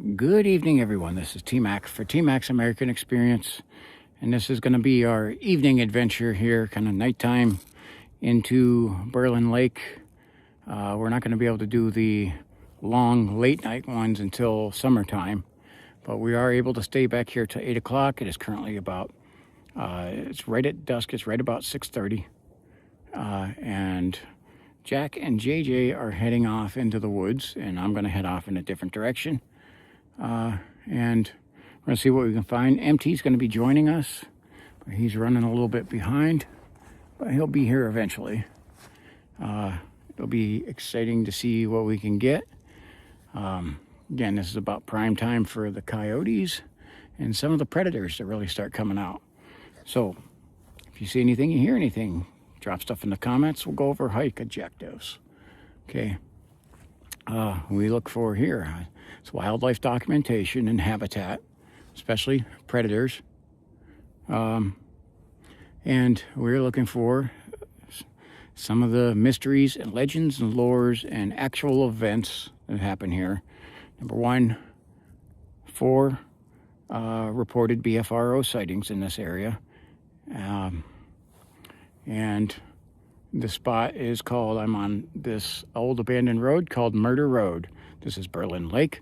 Good evening, everyone. This is T-Mac for T-Mac's American Experience, and this is going to be our evening adventure here, kind of nighttime into Berlin Lake. We're not going to be able to do the long late night ones until summertime, but we are able to stay back here till 8 o'clock. It is currently about, it's right at dusk. It's right about 6:30, and Jack and JJ are heading off into the woods, and I'm going to head off in a different direction. And we're going to see what we can find. MT's going to be joining us. He's running a little bit behind, but he'll be here eventually. It'll be exciting to see what we can get. Again, this is about prime time for the coyotes and some of the predators to really start coming out. So if you see anything, you hear anything, drop stuff in the comments. We'll go over hike objectives. Okay. We look for here. It's wildlife documentation and habitat, especially predators. And we're looking for some of the mysteries and legends and lores and actual events that happen here. Number one, 4 reported BFRO sightings in this area. And the spot is called, I'm on this old abandoned road called Murder Road. This is Berlin Lake.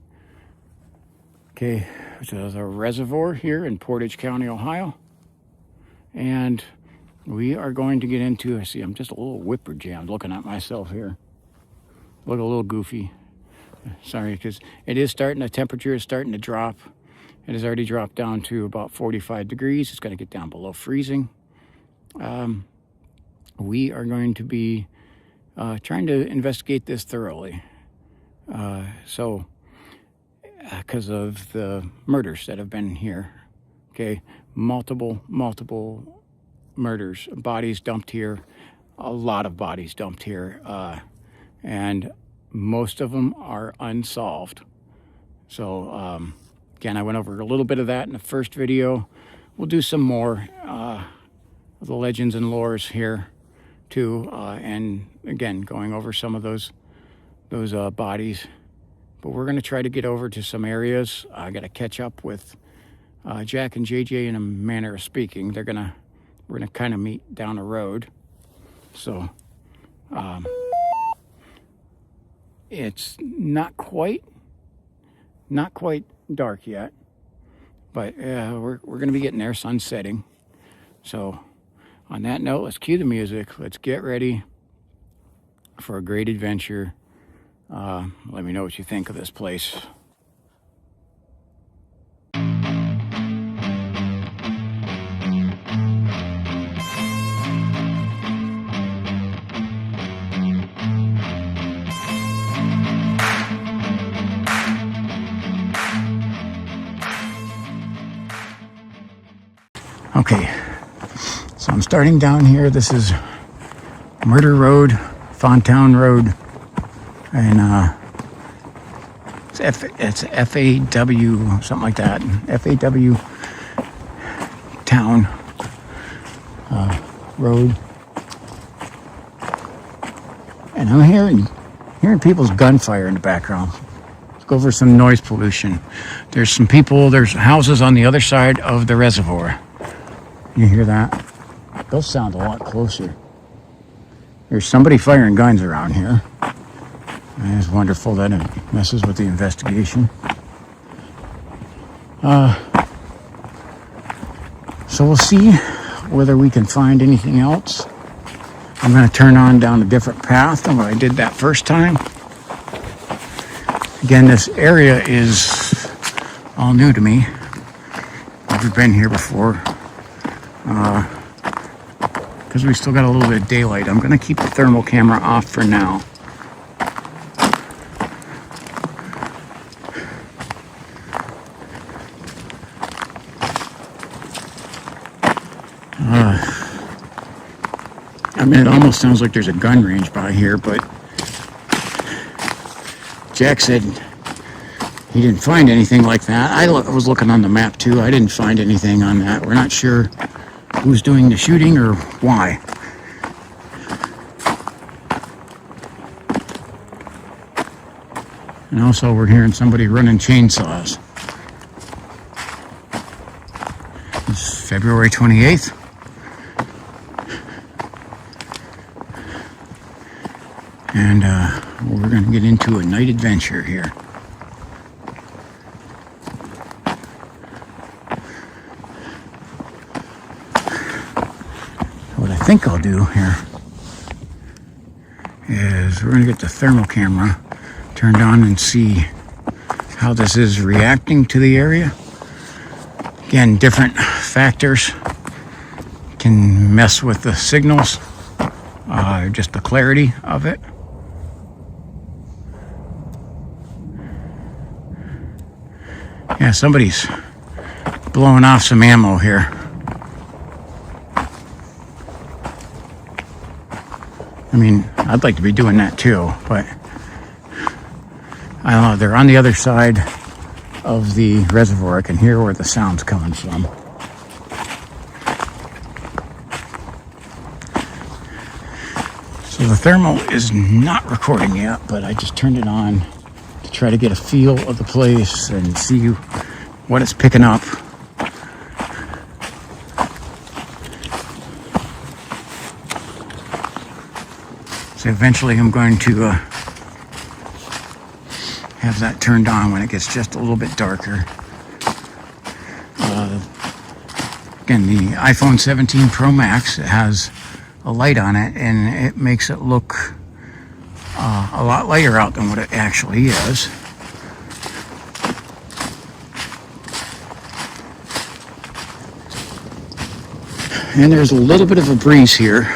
Okay, there's a reservoir here in Portage County, Ohio. And we are going to get into, I see I'm just a little whipper jammed looking at myself here. Look a little goofy. Sorry, because it is starting, the temperature is starting to drop. It has already dropped down to about 45 degrees. It's going to get down below freezing. We are going to be trying to investigate this thoroughly. Because of the murders that have been here. Okay, multiple murders, bodies dumped here, a lot of bodies dumped here, and most of them are unsolved. So again, I went over a little bit of that in the first video. We'll do some more of the legends and lores here too, and again going over some of those bodies. But we're going to try to get over to some areas. I got to catch up with Jack and JJ in a manner of speaking. We're gonna kind of meet down the road. So it's not quite dark yet, but we're going to be getting there. Sun's setting. So on that note, let's cue the music. Let's get ready for a great adventure. Let me know what you think of this place. Okay, so I'm starting down here. This is Murder Road, Fontown Road. And it's FAW, something like that. FAW Town Road. And I'm hearing people's gunfire in the background. Let's go over some noise pollution. There's some people, there's houses on the other side of the reservoir. You hear that? Those sound a lot closer. There's somebody firing guns around here. And it's wonderful that it messes with the investigation. So we'll see whether we can find anything else. I'm going to turn on down a different path than what I did that first time. Again, this area is all new to me. Never been here before. Because we still got a little bit of daylight. I'm going to keep the thermal camera off for now. I mean, it almost sounds like there's a gun range by here, but Jack said he didn't find anything like that. I was looking on the map too. I didn't find anything on that. We're not sure who's doing the shooting or why. And also we're hearing somebody running chainsaws. It's February 28th. And we're going to get into a night adventure here. What I think I'll do here is we're going to get the thermal camera turned on and see how this is reacting to the area. Again, different factors can mess with the signals, just the clarity of it. Yeah, somebody's blowing off some ammo here. I mean, I'd like to be doing that too, but I don't know, they're on the other side of the reservoir. I can hear where the sound's coming from. So the thermal is not recording yet, but I just turned it on to try to get a feel of the place and see what it's picking up. So eventually I'm going to have that turned on when it gets just a little bit darker. Again, the iPhone 17 Pro Max has a light on it, and it makes it look a lot lighter out than what it actually is. And there's a little bit of a breeze here.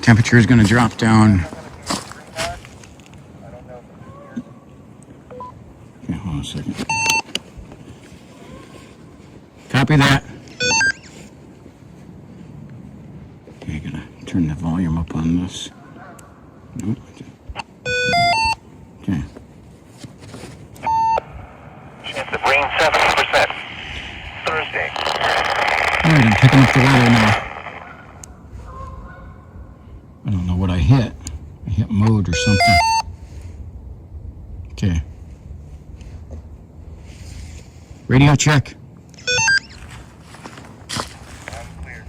Temperature is going to drop down. Okay, hold on a second. Copy that. Okay, I'm going to turn the volume up on this. No. Okay. Chance of rain 70%. Thursday. All right, I'm picking up the weather now. I don't know what I hit. I hit mode or something. Okay. Radio check.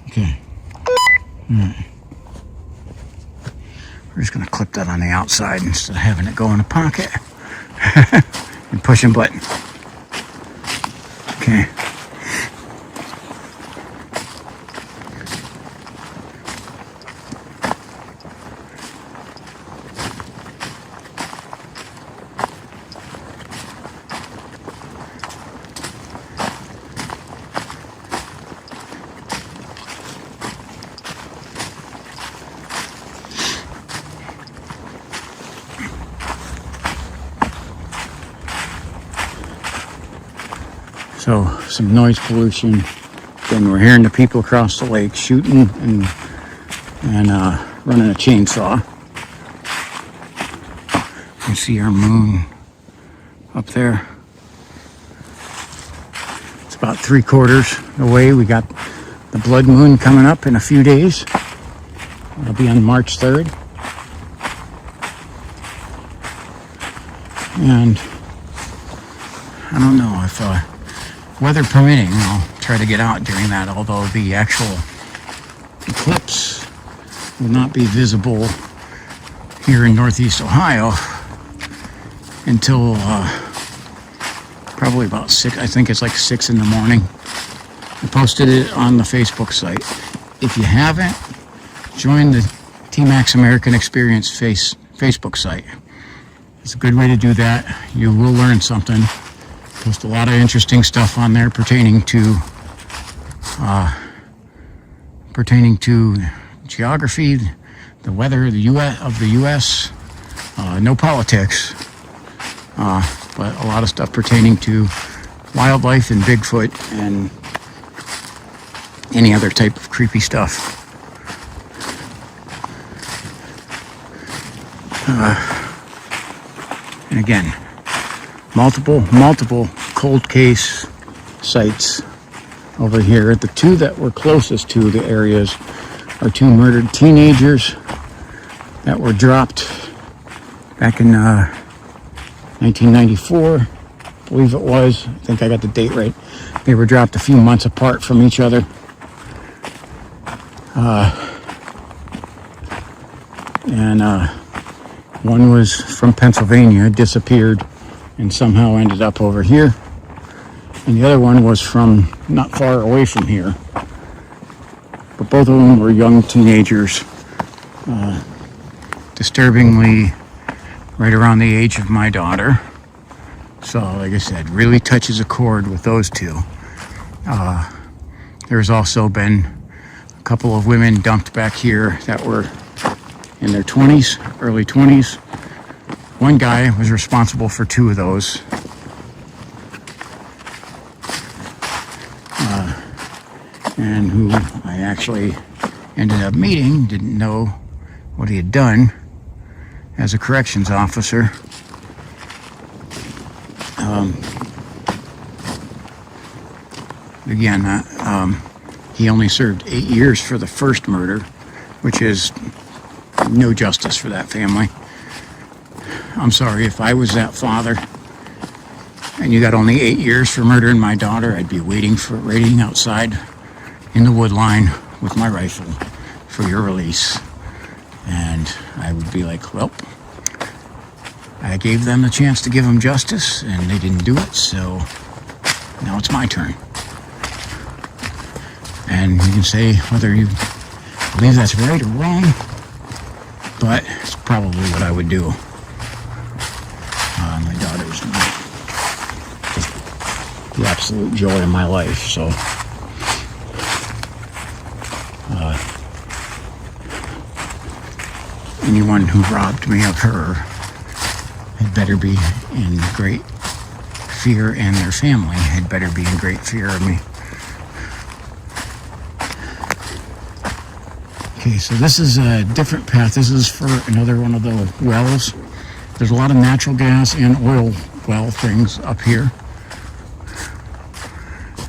Okay. All right. We're just going to clip that on the outside instead of having it go in the pocket and pushing button. Okay. So some noise pollution. Then we're hearing the people across the lake shooting and running a chainsaw. You can see our moon up there. It's about 3/4 away. We got the blood moon coming up in a few days. It'll be on March 3rd. And I don't know if weather permitting, I'll try to get out during that, although the actual eclipse will not be visible here in Northeast Ohio until probably about 6, I think it's like 6 in the morning. I posted it on the Facebook site. If you haven't, join the T-Max American Experience Facebook site. It's a good way to do that. You will learn something. Post a lot of interesting stuff on there pertaining to geography, the weather of the U.S. No politics, but a lot of stuff pertaining to wildlife and Bigfoot and any other type of creepy stuff. And again, multiple cold case sites over here. The two that were closest to the areas are two murdered teenagers that were dropped back in 1994, I believe it was. I think I got the date right. They were dropped a few months apart from each other. And one was from Pennsylvania, disappeared, and somehow ended up over here. And the other one was from not far away from here. But both of them were young teenagers, disturbingly right around the age of my daughter. So, like I said, really touches a chord with those two. There's also been a couple of women dumped back here that were in their 20s, early 20s. One guy was responsible for two of those. And who I actually ended up meeting, didn't know what he had done as a corrections officer. He only served 8 years for the first murder, which is no justice for that family. I'm sorry, if I was that father and you got only 8 years for murdering my daughter, I'd be waiting outside in the wood line with my rifle for your release. And I would be like, well, I gave them the chance to give them justice and they didn't do it, so now it's my turn. And you can say whether you believe that's right or wrong, but it's probably what I would do. My daughter's the absolute joy of my life, so anyone who robbed me of her had better be in great fear, and their family had better be in great fear of me. Okay, so this is a different path. This is for another one of the wells. There's a lot of natural gas and oil well things up here.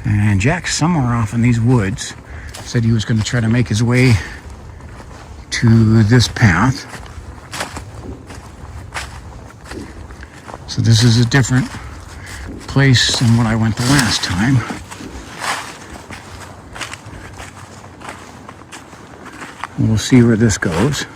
And Jack, somewhere off in these woods, said he was going to try to make his way to this path. So this is a different place than what I went the last time. We'll see where this goes.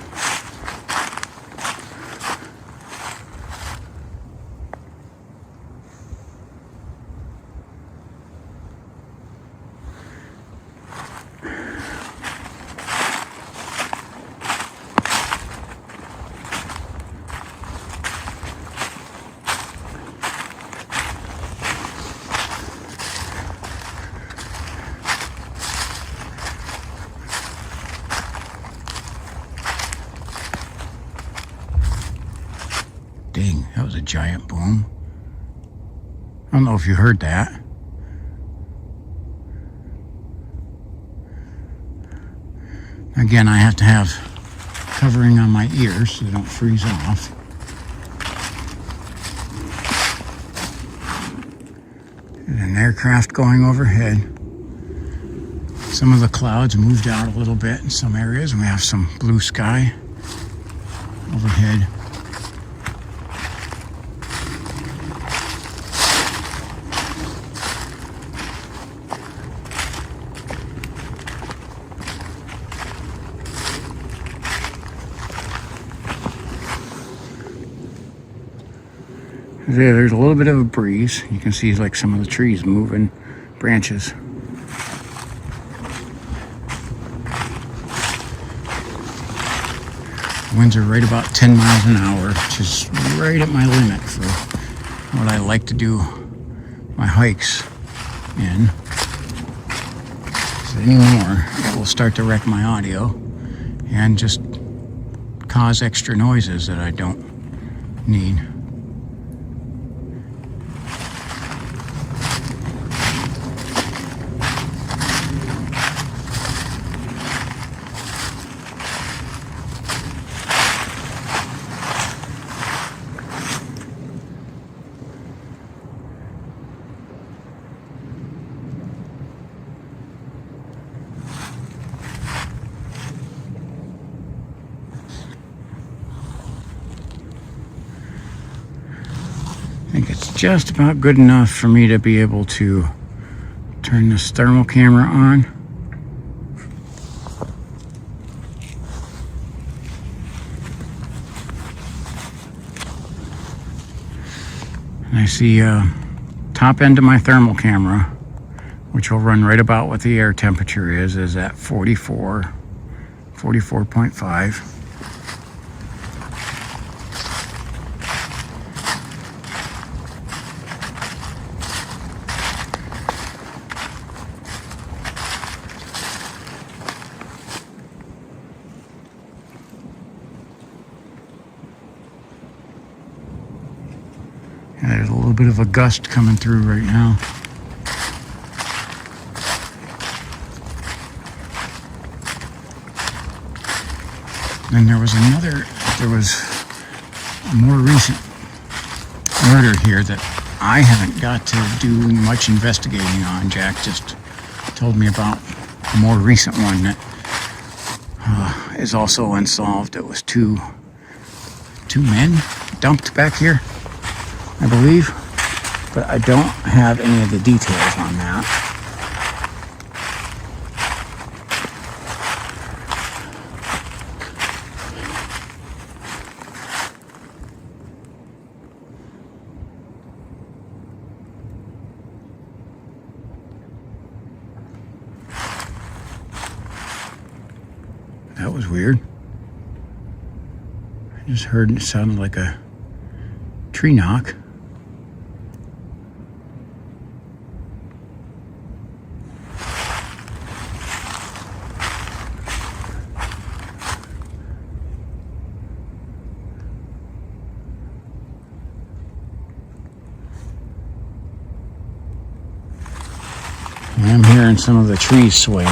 Dang, that was a giant boom. I don't know if you heard that. Again, I have to have covering on my ears so they don't freeze off. And an aircraft going overhead. Some of the clouds moved out a little bit in some areas, and we have some blue sky overhead. There's a little bit of a breeze. You can see like some of the trees moving branches. Winds are right about 10 miles an hour, which is right at my limit for what I like to do my hikes in. So any more, it will start to wreck my audio and just cause extra noises that I don't need. think it's just about good enough for me to be able to turn this thermal camera on. And I see top end of my thermal camera, which will run right about what the air temperature is at 44.5. And there's a little bit of a gust coming through right now. And there was a more recent murder here that I haven't got to do much investigating on. Jack just told me about a more recent one that is also unsolved. It was two men dumped back here, I believe, but I don't have any of the details on that. That was weird. I just heard it sounded like a tree knock. I'm hearing some of the trees swaying.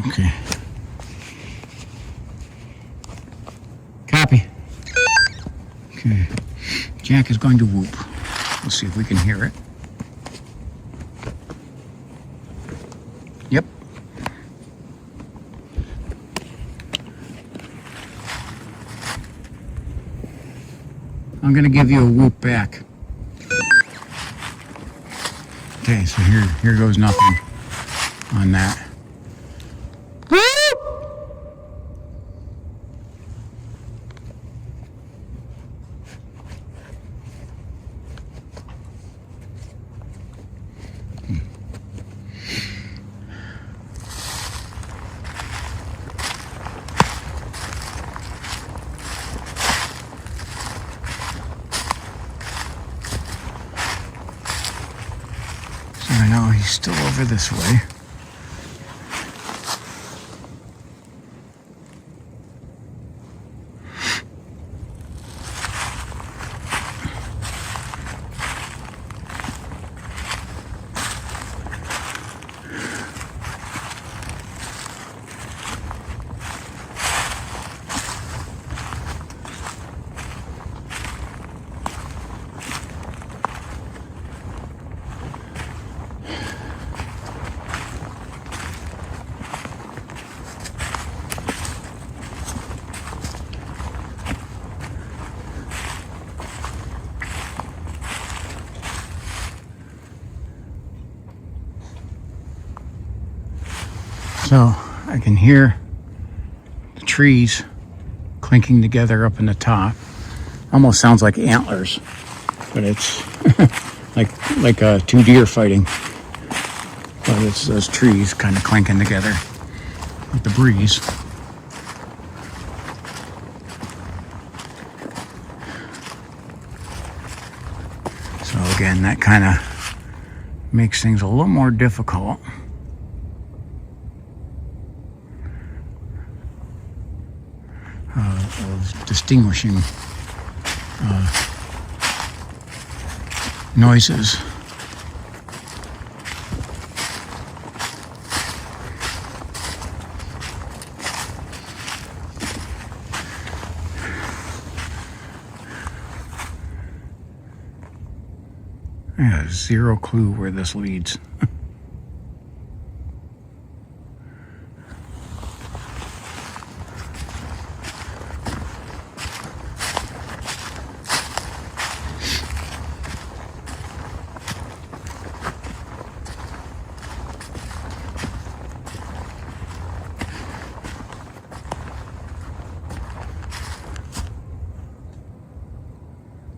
Okay. Copy. Okay. Jack is going to whoop. We'll see if we can hear it. Yep. I'm going to give you a whoop back. Okay, so here goes nothing on that. So I know he's still over this way. So I can hear the trees clinking together up in the top. Almost sounds like antlers, but it's like two deer fighting. But it's those trees kind of clinking together with the breeze. again, that kind of makes things a little more difficult. Of distinguishing noises. I have zero clue where this leads.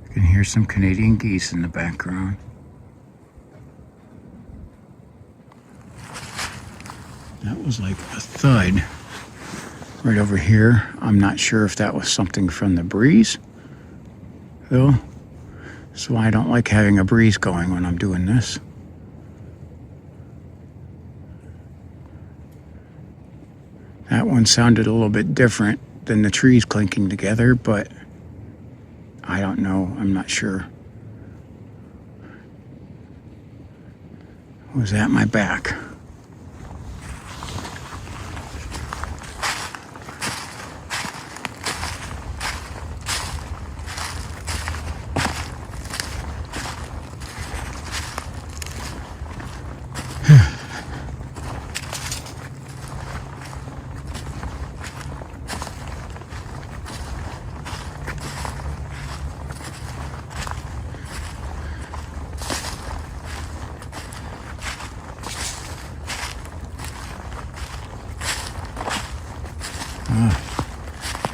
You can hear some Canadian geese in the background. That was like a thud right over here. I'm not sure if that was something from the breeze, though. So I don't like having a breeze going when I'm doing this. That one sounded a little bit different than the trees clinking together, but I don't know. I'm not sure. It was at my back.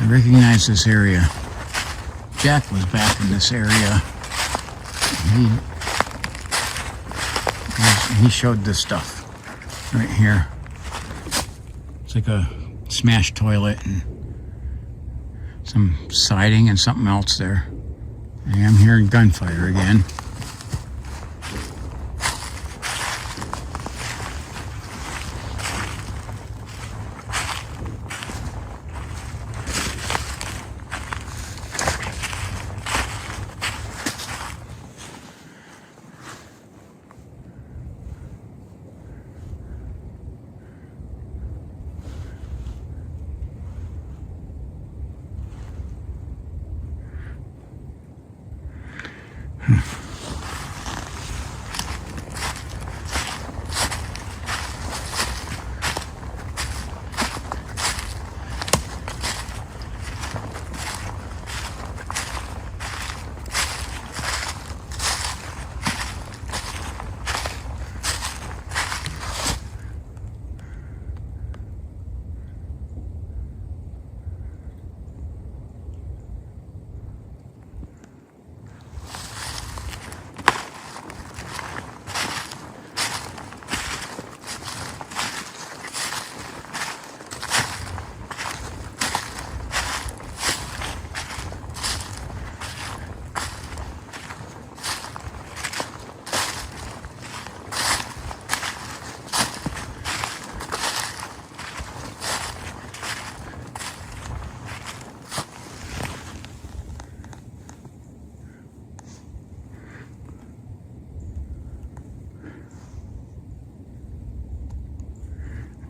I recognize this area. Jack was back in this area. He showed this stuff right here. It's like a smashed toilet and some siding and something else there. I am hearing gunfire again.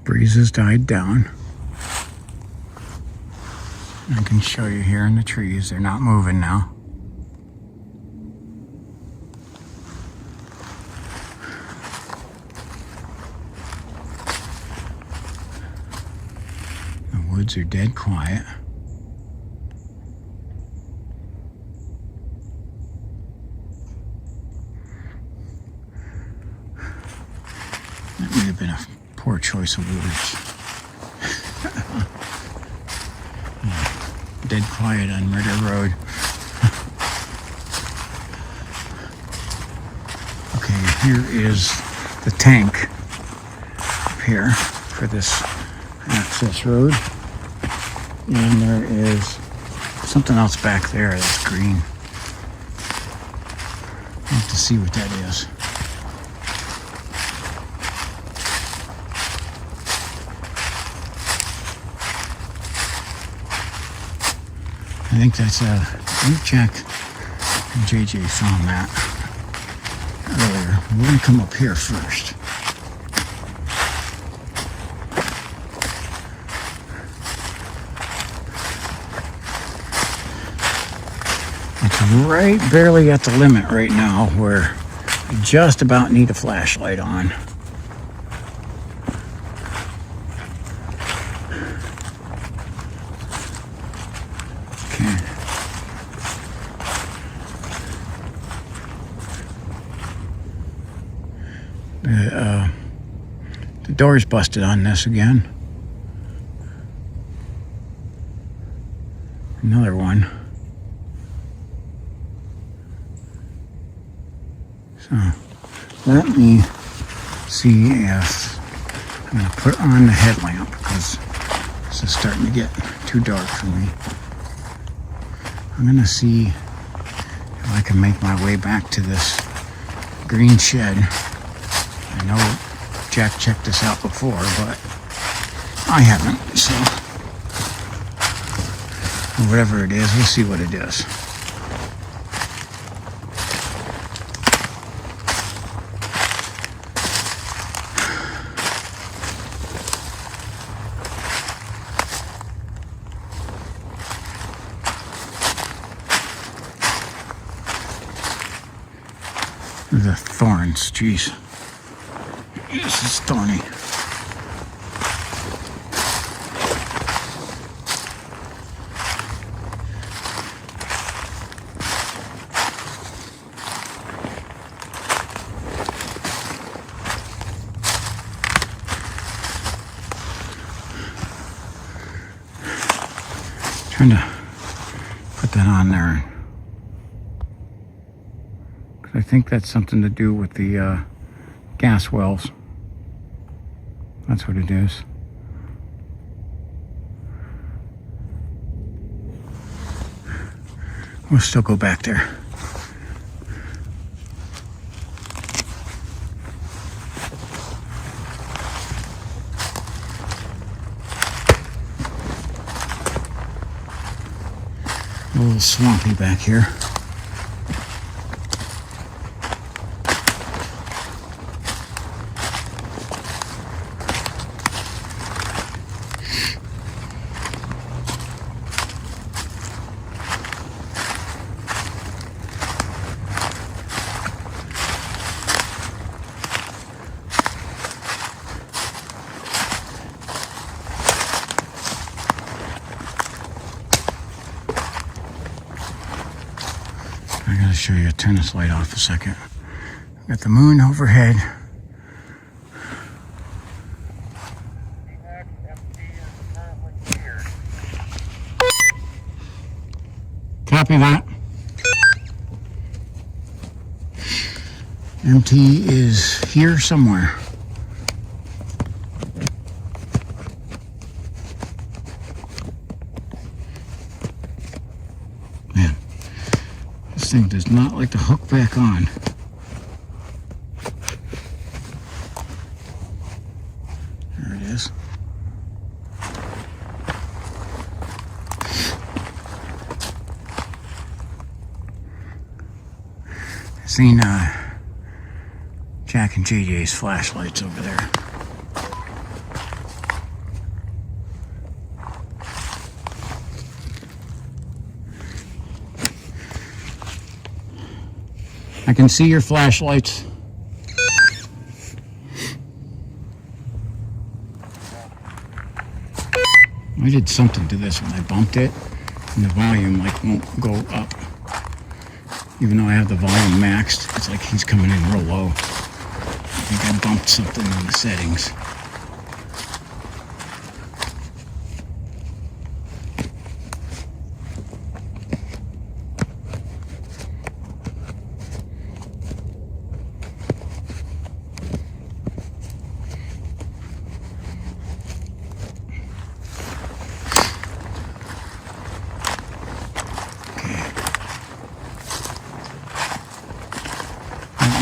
Breeze has died down. I can show you here in the trees, they're not moving now. The woods are dead quiet. That may have been a poor choice of words. Dead quiet on Murder Road. Okay, here is the tank up here for this access road. And there is something else back there that's green. have to see what that is. I think that's a root check. And JJ found that earlier. We're going to come up here first. It's right barely at the limit right now where I just about need a flashlight on. The door's busted on this again. Another one. So let me see if I'm going to put on the headlamp because this is starting to get too dark for me. I'm going to see if I can make my way back to this green shed. I know Jack checked this out before, but I haven't, so whatever it is, we'll see what it is. The thorns, jeez. This is thorny. Trying to put that on there. I think that's something to do with the gas wells. That's what it is. We'll still go back there. A little swampy back here. I gotta show you, turn this light off a second. Got the moon overhead. Copy that. MT is here somewhere. Man, this thing does not like to hook back on. There it is. Seen Jack and JJ's flashlights over there. I can see your flashlights. I did something to this when I bumped it, and the volume like won't go up. Even though I have the volume maxed, it's like he's coming in real low. I think I bumped something in the settings.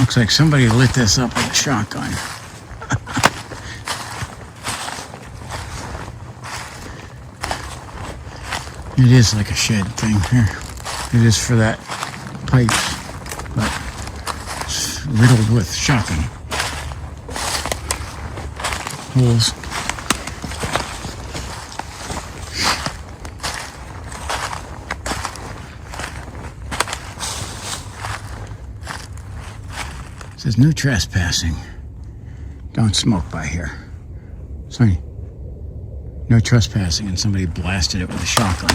Looks like somebody lit this up with a shotgun. It is like a shed thing here. It is for that pipes, but it's riddled with shotgun holes. It says no trespassing. Don't smoke by here. Sorry. No trespassing, and somebody blasted it with a shotgun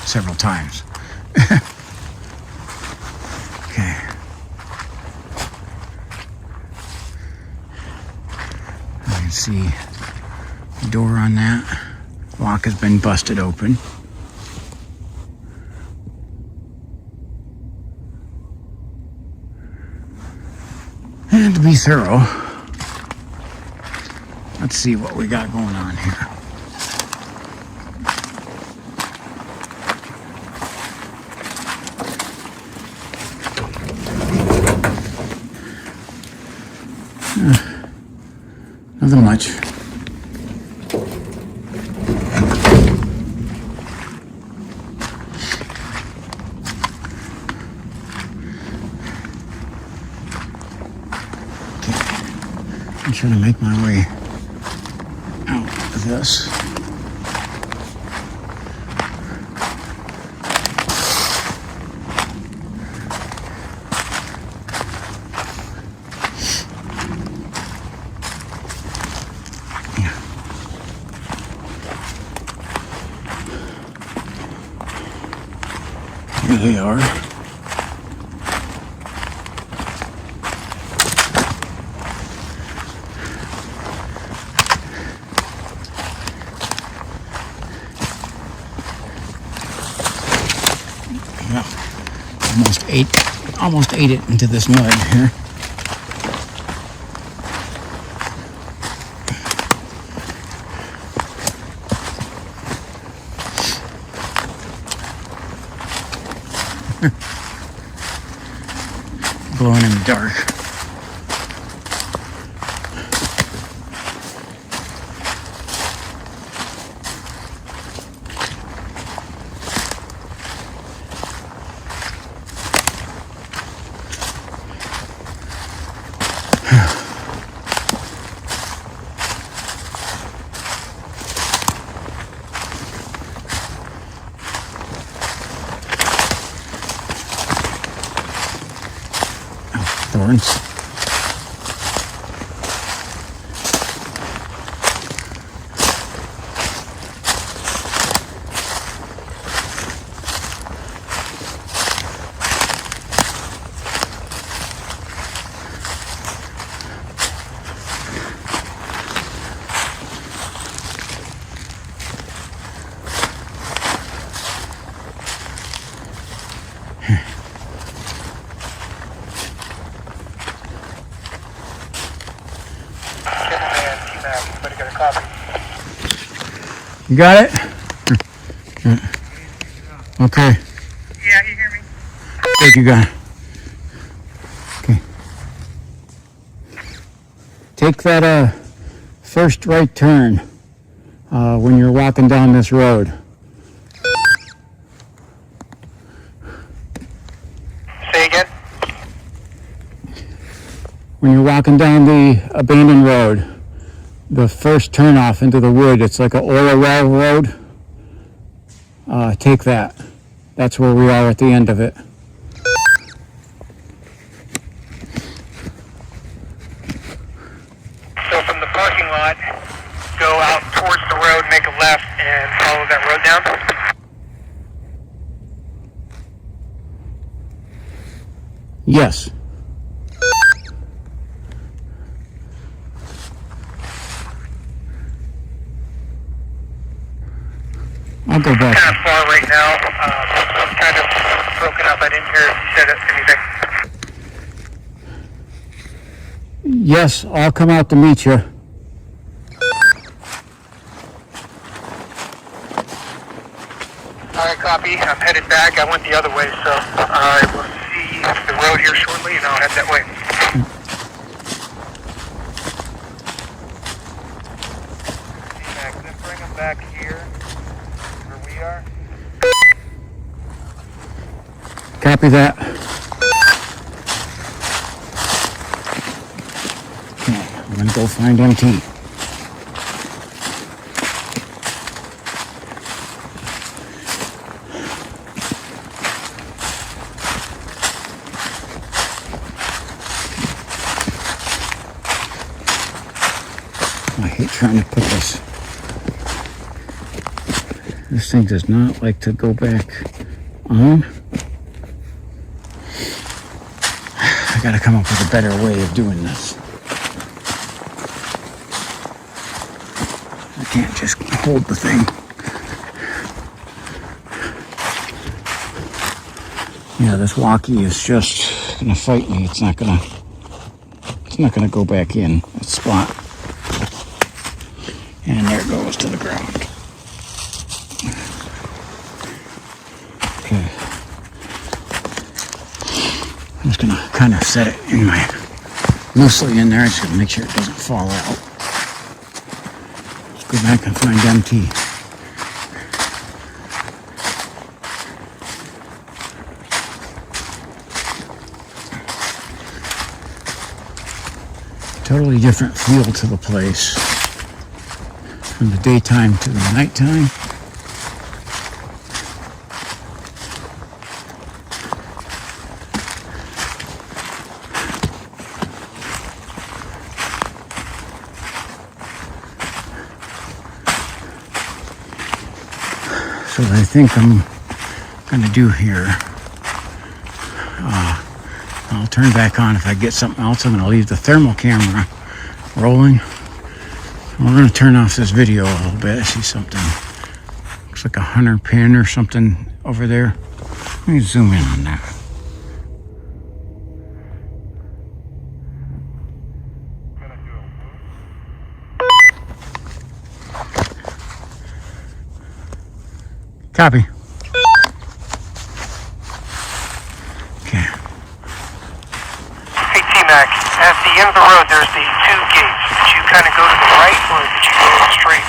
several times. Okay. I can see the door on that. Lock has been busted open. And to be thorough, let's see what we got going on here. Nothing much. I'm trying to make my way out of this. Here they are. Yeah, almost ate it into this mud here. Glowing in the dark. Thorns. You got it? Okay. Yeah, you hear me? Thank you, guy. Okay. Take that first right turn when you're walking down this road. Say again? When you're walking down the abandoned road, the first turn off into the wood, it's like an oil well road. Take that. That's where we are at the end of it. So from the parking lot, go out towards the road, make a left, and follow that road down? Yes. I'll go back. Kind of far right now. I'm kind of broken up. I didn't hear if you said anything. Yes, I'll come out to meet you. All right, copy. I'm headed back. I went the other way, so I will see if the road here shortly, and I'll head that way. T-Max, then bring them back here, where we are. Copy that. Okay, I'm gonna go find MT. I hate trying to put this. This thing does not like to go back on. I gotta come up with a better way of doing this. I can't just hold the thing. Yeah, this walkie is just gonna fight me. It's not gonna go back in that spot. And there it goes to the ground. Okay. I'm just gonna kind of set it in loosely in there. Just gonna make sure it doesn't fall out. Let's go back and find MT. Totally different feel to the place. From the daytime to the nighttime. So what I think I'm gonna do here, I'll turn back on if I get something else. I'm gonna leave the thermal camera rolling. We're going to turn off this video a little bit. I see something. Looks like a hunter pin or something over there. Let me zoom in on that. Copy. Okay. Hey, T-Mac, at the end of the road, there's the two gates. Did you kind of go to the right, or did you go straight?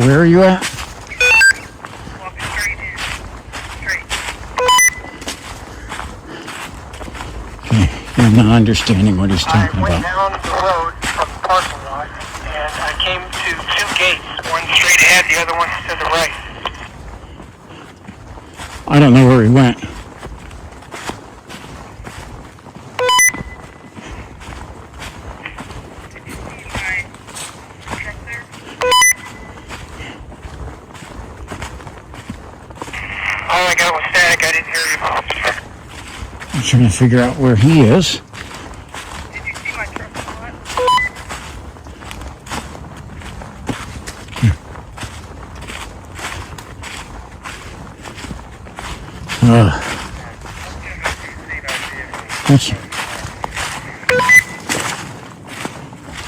Where are you at? Walking straight in. Straight. Okay. I'm not understanding what he's talking I went about. down the road from the parking lot, and I came to two gates. One straight ahead, the other one to the right. I don't know where he went. All I got was static. I didn't hear you. I'm trying to figure out where he is. Did you see my truck a lot?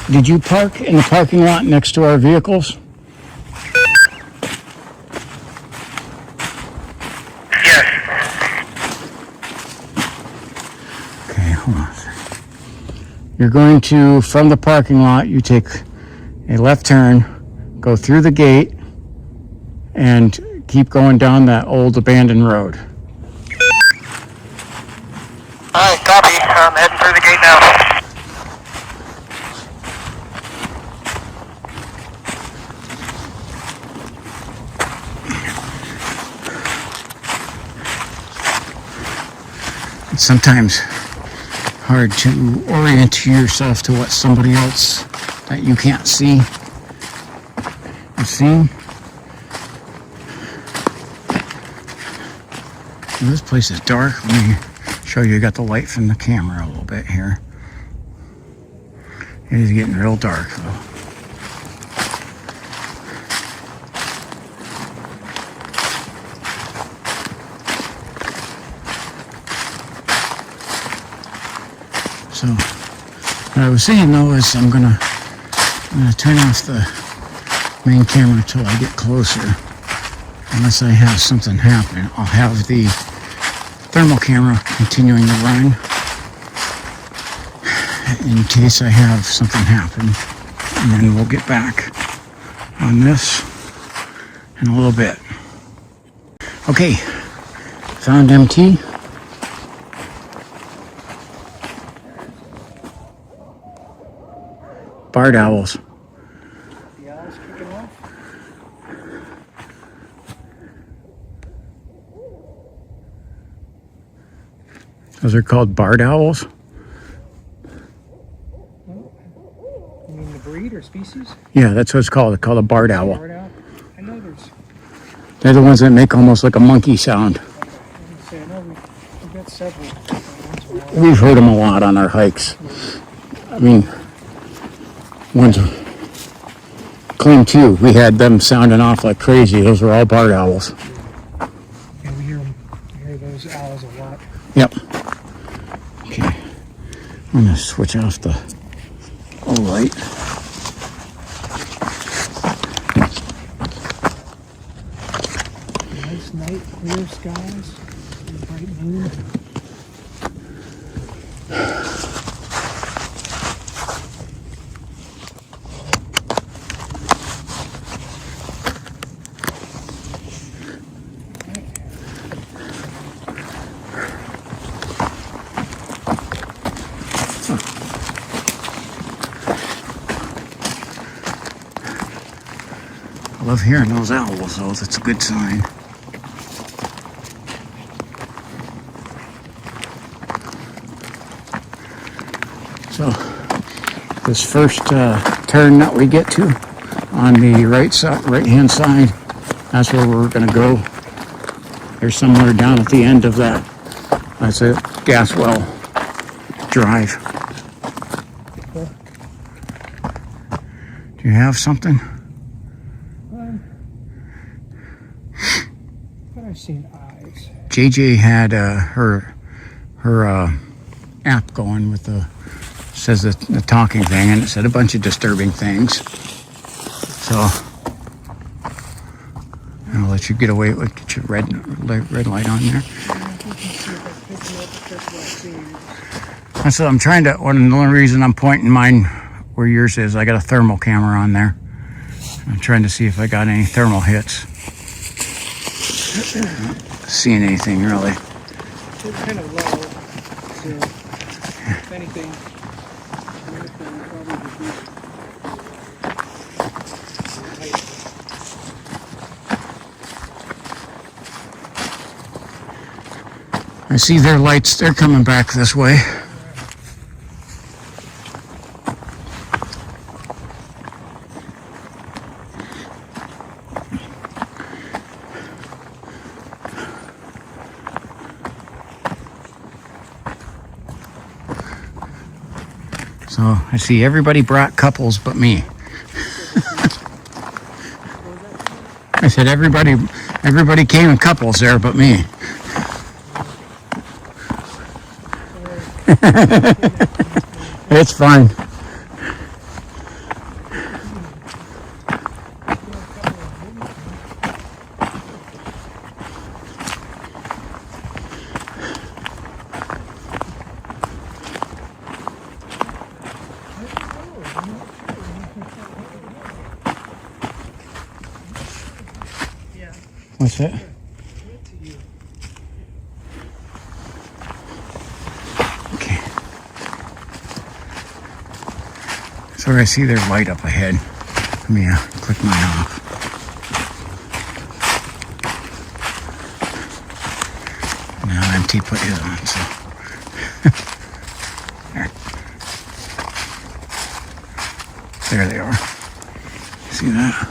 Did you park in the parking lot next to our vehicles? Yes. Okay, hold on a second. You're going to, from the parking lot, you take a left turn, go through the gate, and keep going down that old abandoned road. All right, copy. I'm heading through the gate now. It's sometimes hard to orient yourself to what somebody else that you can't see is seeing. Well, this place is dark. Let me show you. I got the light from the camera a little bit here. It is getting real dark though. So what I was saying though is I'm gonna turn off the main camera until I get closer. unless I have something happen. I'll have the thermal camera continuing to run in case I have something happen. And then we'll get back on this in a little bit. Okay, found MT. Barred owls. The owl's kicking off. Those are called barred owls. You mean the breed or species? Yeah, that's what it's called. It's called a barred owl. Barred owl? I know there's. They're the ones that make almost like a monkey sound. Okay, I was gonna say, I know we've got several ones. We've heard them a lot on our hikes. I mean, ones claim too. We had them sounding off like crazy. Those were all barred owls. Yeah, we hear those owls a lot. Yep. Okay. I'm gonna switch off the light. Nice night, clear skies, bright moon. I love hearing those owls, though. That's a good sign. So, this first turn that we get to on the right-hand side, that's where we're going to go. There's somewhere down at the end of that. That's a gas well drive. Okay. Do you have something? But I've seen eyes. JJ had her app going with says the talking thing, and it said a bunch of disturbing things. So I'll let you get away with get your red light on there. That's what I'm trying to. The only reason I'm pointing mine where yours is, I got a thermal camera on there. I'm trying to see if I got any thermal hits. Not seeing anything really. It's kind of low, so if anything, probably I see their lights. They're coming back this way. So I see everybody brought couples but me. I said everybody came in couples there but me. It's fine. What's that? Okay. So I see their light up ahead. Let me click mine off. Now MT put his on, so. There they are. See that?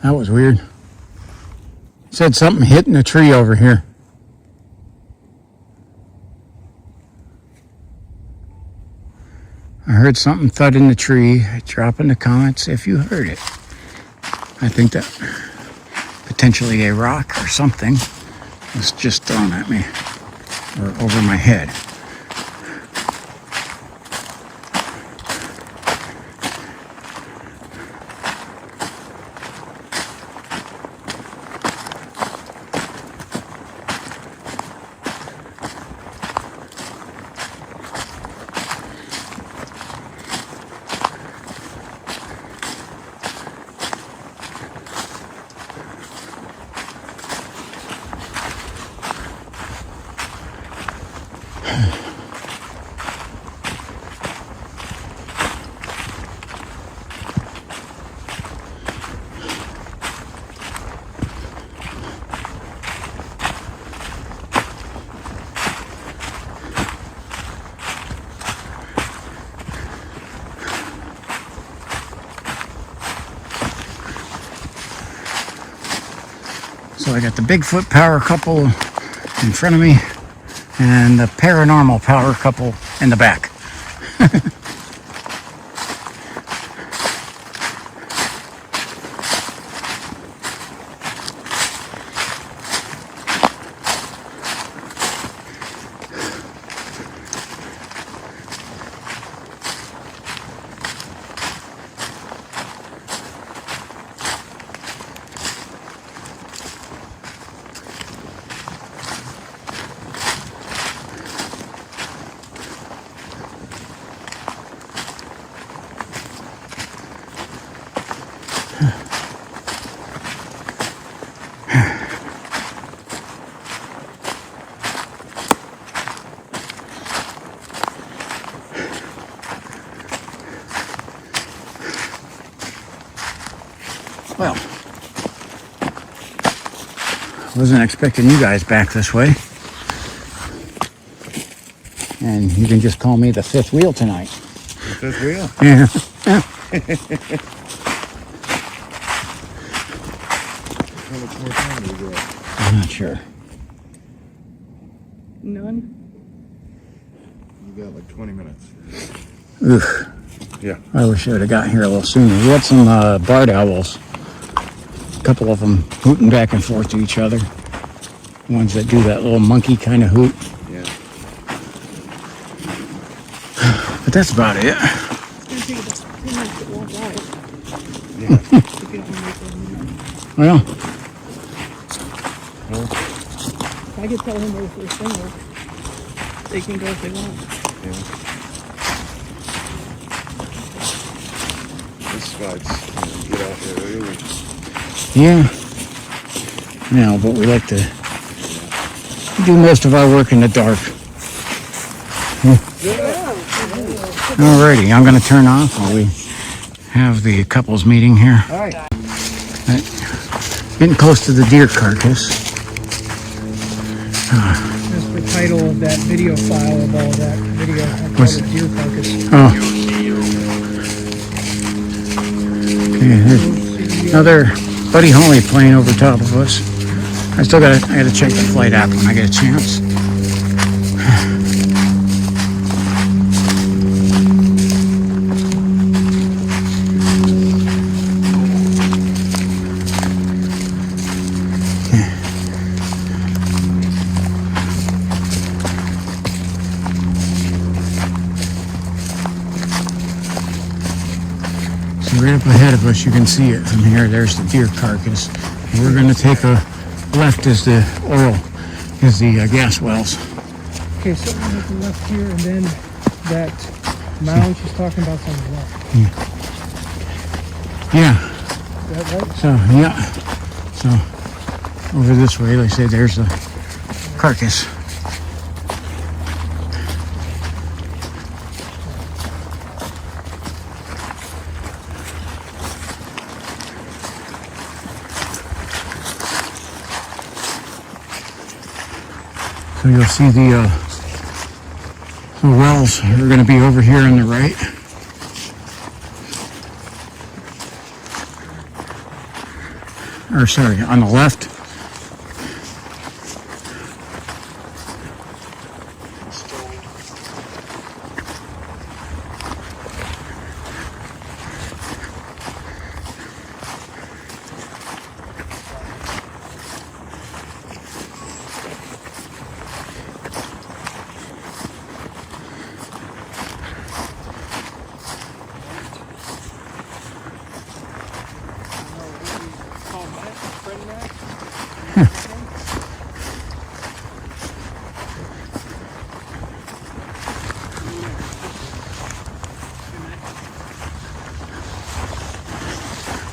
That was weird. It said something hitting a tree over here. I heard something thud in the tree. Drop in the comments if you heard it. I think that potentially a rock or something was just thrown at me or over my head. So I got the Bigfoot power couple in front of me and the Paranormal power couple in the back. Well, wasn't expecting you guys back this way. And you can just call me the fifth wheel tonight. The fifth wheel? Yeah. How much more time do we got? I'm not sure. None? You got like 20 minutes. Oof. Yeah. I wish I would have got here a little sooner. We had some barred owls. A couple of them hooting back and forth to each other. Ones that do that little monkey kind of hoot. Yeah. But that's about it. It's gonna take about 10 minutes to walk out. Yeah. If you don't want to make it a minute. Well, If I could tell him where the first thing was, they can go if they want. Yeah. This guy's get out there early. yeah. No, but we like to do most of our work in the dark. Alrighty, I'm going to turn off while we have the couples meeting here. All right. Getting close to the deer carcass. That's the title of that video file of all that video. I called What's- it Deer Carcass. Oh. Okay, there's another Buddy Holly plane over top of us. I gotta check the flight app when I get a chance. So right up ahead of us, you can see it from here. There's the deer carcass. And we're going to take a left as the oil, is the gas wells. Okay, so we have the left here, and then that mound she's talking about on the left. Yeah. Is that right? So yeah. So over this way, like I say, there's the carcass. So you'll see the wells are going to be over here on the right. Or sorry, on the left.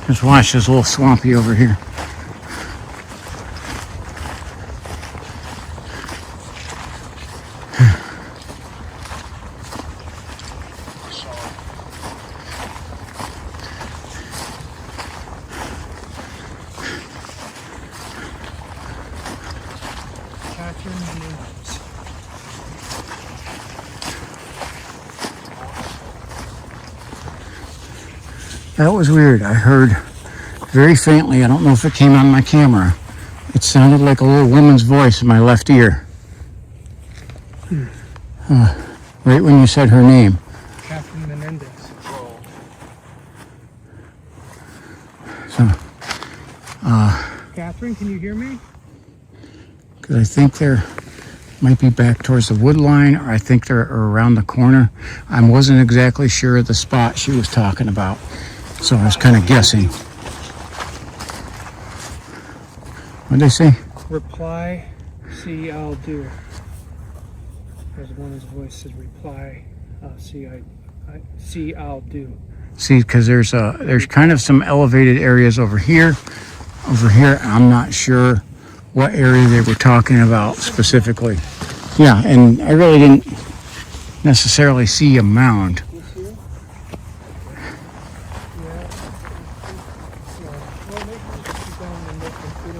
Just watch this little swampy over here. Catherine Menendez. That was weird. I heard very faintly, I don't know if it came on my camera. It sounded like a little woman's voice in my left ear. Right when you said her name. Catherine Menendez. So, Catherine, can you hear me? because I think they're might be back towards the wood line, or I think they're around the corner. I wasn't exactly sure of the spot she was talking about, so I was kind of guessing. What'd they say? Reply, see, I'll do. There's one whose voice says reply, see, I'll do. See, because there's kind of some elevated areas over here. Over here, I'm not sure what area they were talking about specifically. Yeah, and I really didn't necessarily see a mound. This here? Yeah. Well, maybe we should keep going and look and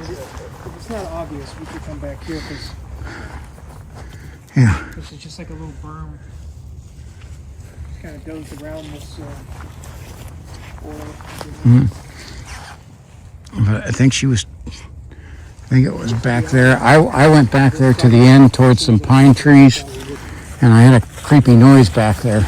if it's not obvious, we could come back here because Yeah. this is just like a little berm. Just kind of goes around this oil. But I think it was back there. I went back there to the end towards some pine trees, and I had a creepy noise back there.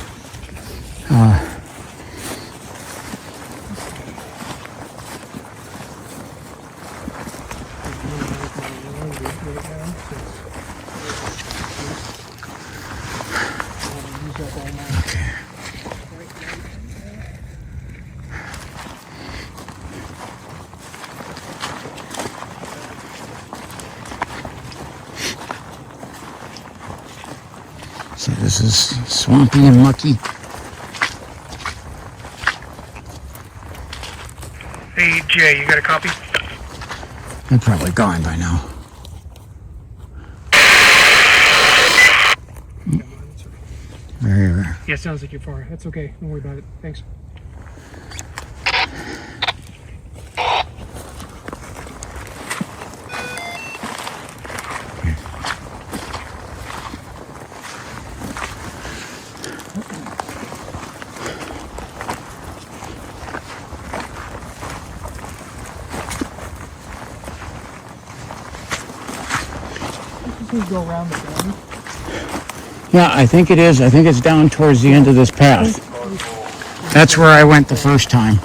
Okay. So this is swampy and mucky. Hey, Jay, you got a copy? They're probably gone by now. Very rare. Yeah, sounds like you're far. That's okay. Don't worry about it. Thanks. Just go around the bend. Yeah, I think it is. I think it's down towards the end of this path. That's where I went the first time.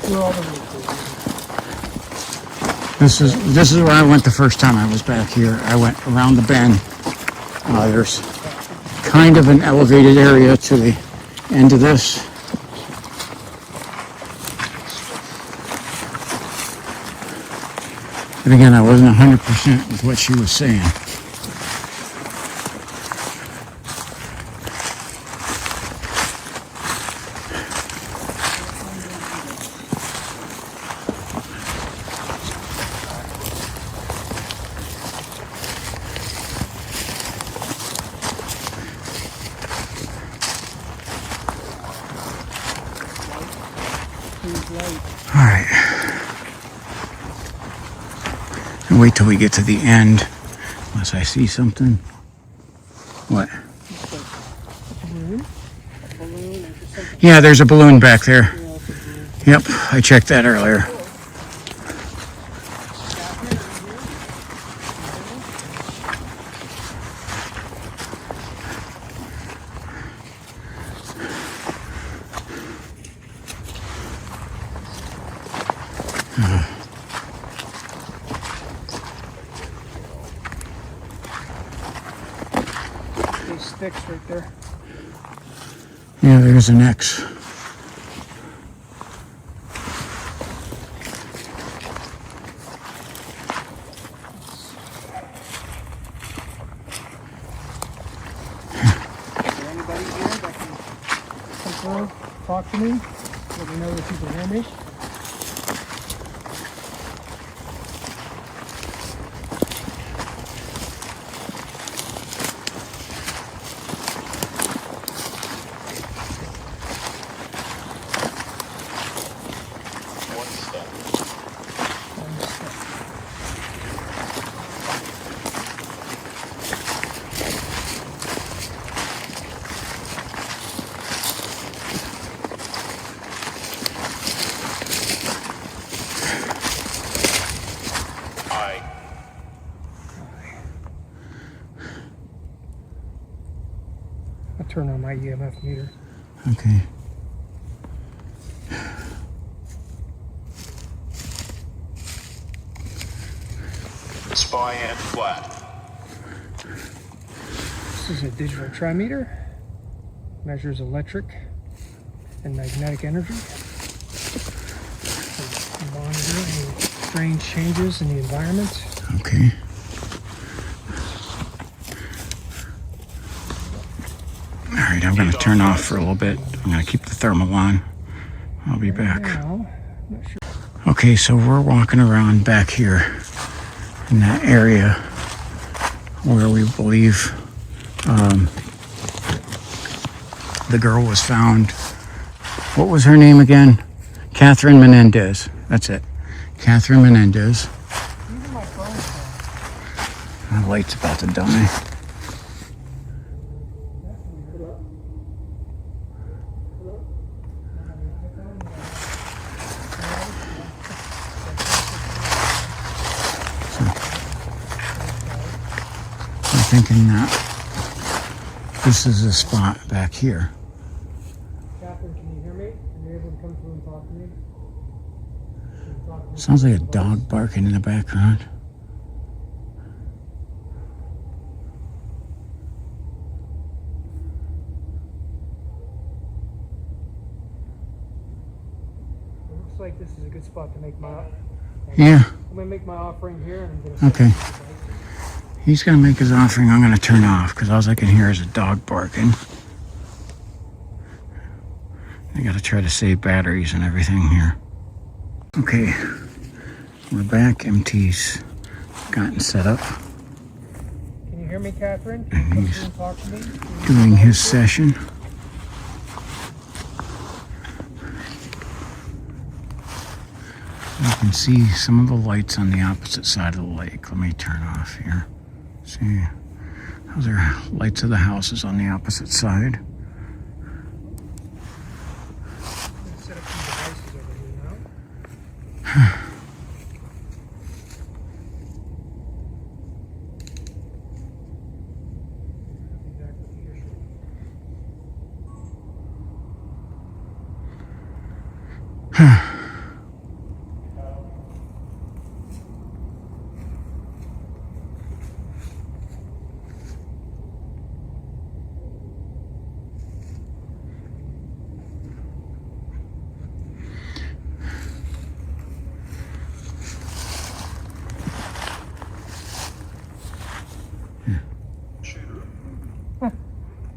We're all over the place. This is where I went the first time I was back here. I went around the bend. There's kind of an elevated area to the end of this. But again, I wasn't 100% with what she was saying. All right. And wait till we get to the end, unless I see something. What? Yeah, there's a balloon back there. Yep, I checked that earlier. These sticks right there. Yeah, there's an X. Is there anybody here that can come through? talk to me. Let me know if you can hear me. I'll turn on my EMF meter. Okay. Spy and flat. This is a digital trimeter. Measures electric and magnetic energy. And monitor any strange changes in the environment. Okay. All right, I'm going to turn off for a little bit. I'm going to keep the thermal on. I'll be back. Now, I'm not sure. Okay, so we're walking around back here in that area where we believe the girl was found. What was her name again? Catherine Menendez. That's it. Catherine Menendez. Even my phone's on. The light's about to die. I'm thinking that this is a spot back here. Catherine, can you hear me? Are you able to come through and talk to me? Can you talk to me? Sounds like a dog barking in the background. It looks like this is a good spot to make my. Yeah, I'm gonna make my offering here, and I'm gonna. okay. He's gonna make his offering. I'm gonna turn off because all I can hear is a dog barking. I gotta try to save batteries and everything here. Okay, we're back. MT's gotten set up, Can you hear me, Catherine? Can and you come he's through and talk to me? doing his session. You can see some of the lights on the opposite side of the lake. Let me turn off here. See, those are lights of the houses on the opposite side. I'm gonna set up some devices over here now. Exactly here.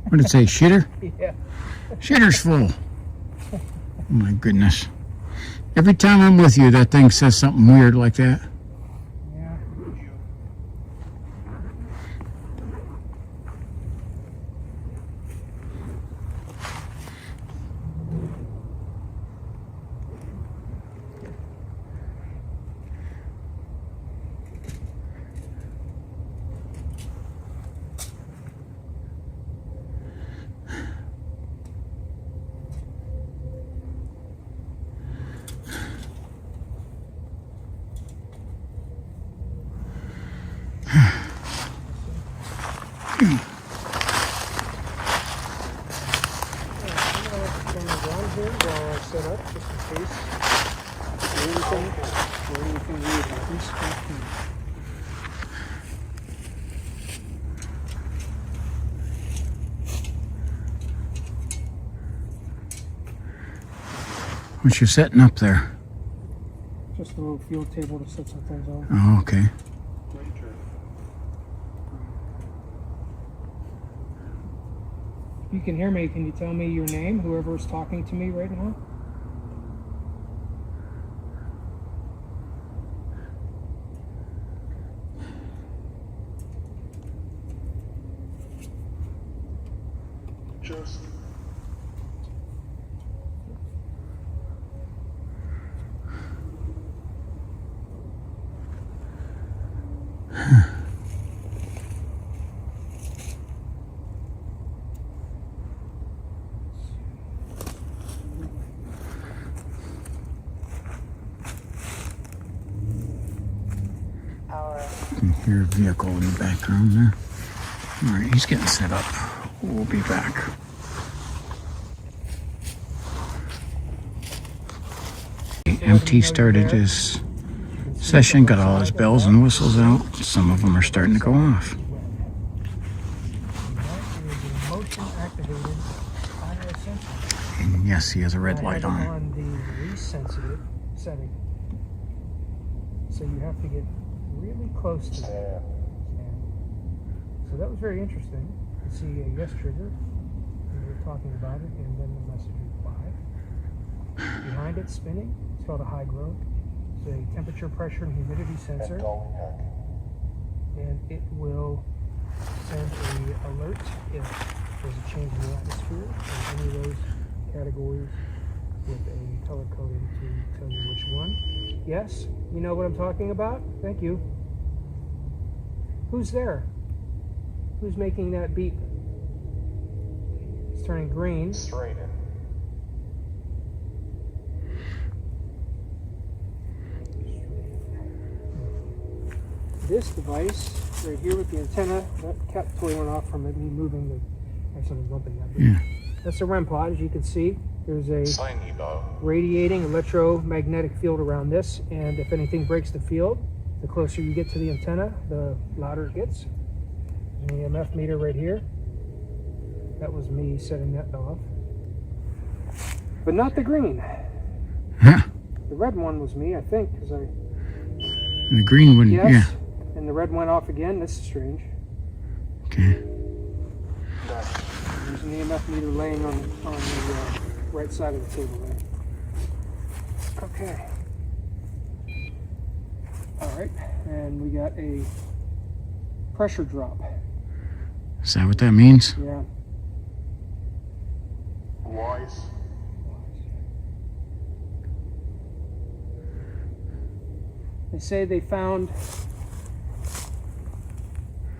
What did it say, shitter? Yeah. Shitter's full. Oh my goodness. Every time I'm with you, that thing says something weird like that. Yeah. Set up just in case anything weird happens. What you setting up there? Just a little field table to set some things on. Oh, okay. If you can hear me, can you tell me your name, whoever's talking to me right now? Just You can hear a vehicle in the background there. All right, he's getting set up. We'll be back. MT started his session, got all his bells and whistles out. Some of them are starting to go off. Motion activated IR sensor. And yes, he has a red I light have it on. on the least sensitive setting. So you have to get really close to that. So that was very interesting to see a yes trigger. We were talking about it, and then the message reply. Behind it spinning, it's called a high growth. It's a temperature, pressure, and humidity sensor. And it will send an alert if there's a change in the atmosphere in any of those categories with a color coding to tell you which one. Yes, you know what I'm talking about? Thank you. Who's there? Who's making that beep? It's turning green. straighten. This device right here with the antenna, that cap totally went off from me moving the, actually I'm bumping that. Yeah. That's a REM pod, as you can see. There's a Sign Evo. radiating electromagnetic field around this, and if anything breaks the field, the closer you get to the antenna, the louder it gets. There's an EMF meter right here. That was me setting that off. But not the green. Huh. The red one was me, I think, because I... The green one, Yes, yeah. and the red went off again. This is strange. Okay. There's an EMF meter laying on the right side of the table there. Okay. All right, and we got a pressure drop. Is that what that means? Yeah. Wise. They say they found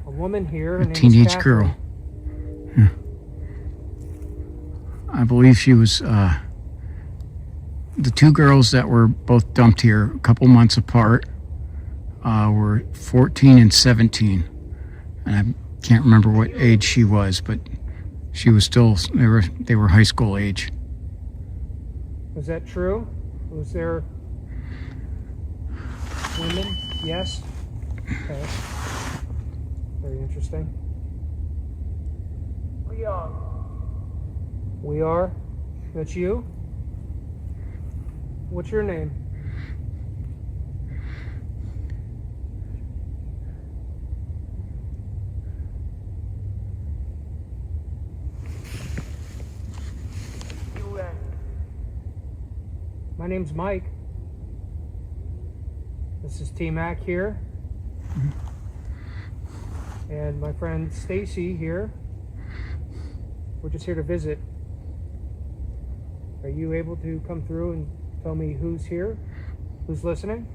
a woman here. Her A name is teenage Catherine. girl. Yeah. I believe she was the two girls that were both dumped here a couple months apart were 14 and 17. And I can't remember what age she was, but she was still, they were high school age. Was that true? Was there women? Yes. Okay. Very interesting. We are. We are? That's you? What's your name? My name's Mike. This is T-Mac here. And my friend Stacy here. We're just here to visit. Are you able to come through and tell me who's here? Who's listening?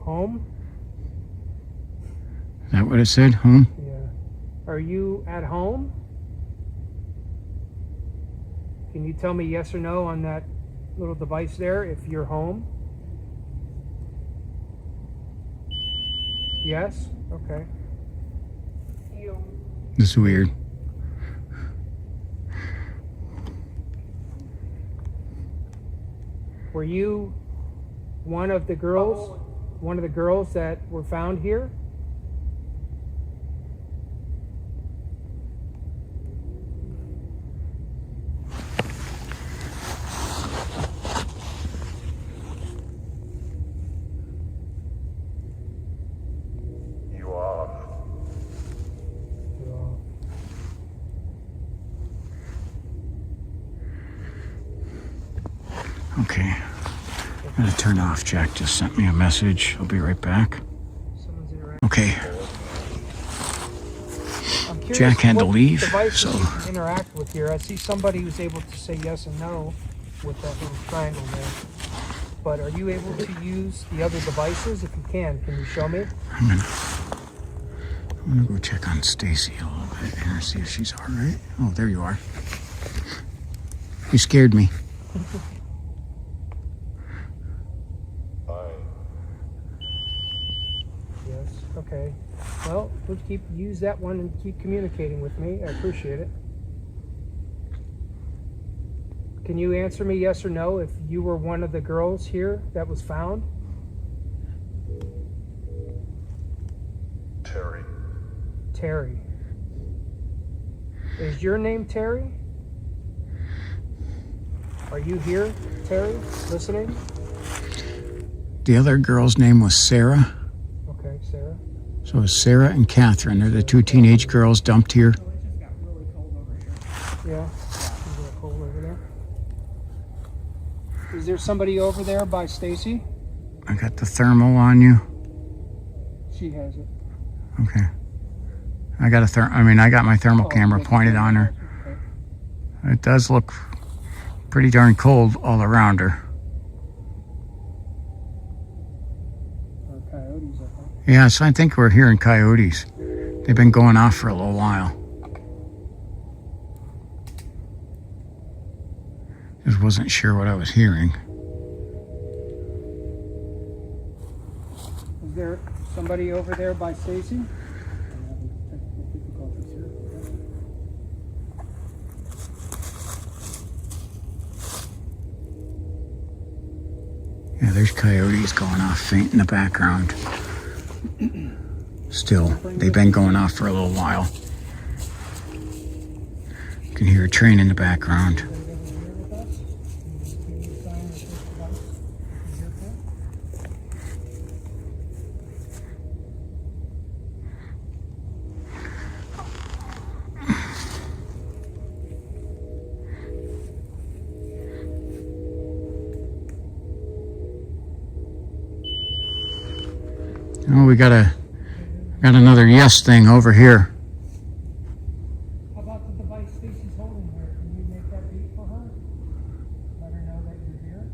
Home? Is that what it said? Home? Yeah. Are you at home? Can you tell me yes or no on that little device there if you're home? Yes? Okay. This is weird. Were you one of the girls? One of the girls that were found here? Okay. I'm gonna turn off. Jack just sent me a message. I'll be right back. Someone's interacting. Okay. I'm curious Jack had to what leave, devices so you can interact with here. I see somebody who's able to say yes and no with that little triangle there. But are you able to use the other devices? If you can you show me? I'm gonna go check on Stacy a little bit here, see if she's all right. Oh, there you are. You scared me. Yes. Okay. Well, we'll use that one and keep communicating with me. I appreciate it. Can you answer me yes or no if you were one of the girls here that was found? Terry. Terry. Is your name Terry? Are you here, Terry, listening? The other girl's name was Sarah. Okay, Sarah. So it's Sarah and Catherine. They're the two teenage girls dumped here. Yeah. Is it cold over there? Is there somebody over there by Stacy? I got the thermal on you. She has it. Okay. I got my thermal camera pointed on her. Okay. It does look pretty darn cold all around her. Or coyotes, I think. Yeah, so I think we're hearing coyotes. They've been going off for a little while. Just wasn't sure what I was hearing. Is there somebody over there by Stacy? I'm having technical difficulties here. Yeah, there's coyotes going off faint in the background. Still, they've been going off for a little while. You can hear a train in the background. Oh, we got another yes thing over here. How about the device Stacy's holding here? Can you make that beep for her? Let her know that you're here.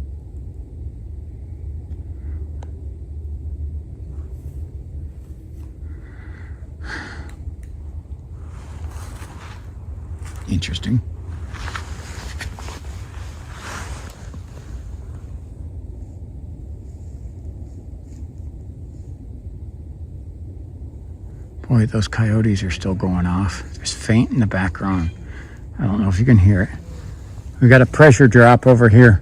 Interesting. Boy, those coyotes are still going off. There's faint in the background. I don't know if you can hear it. We got a pressure drop over here.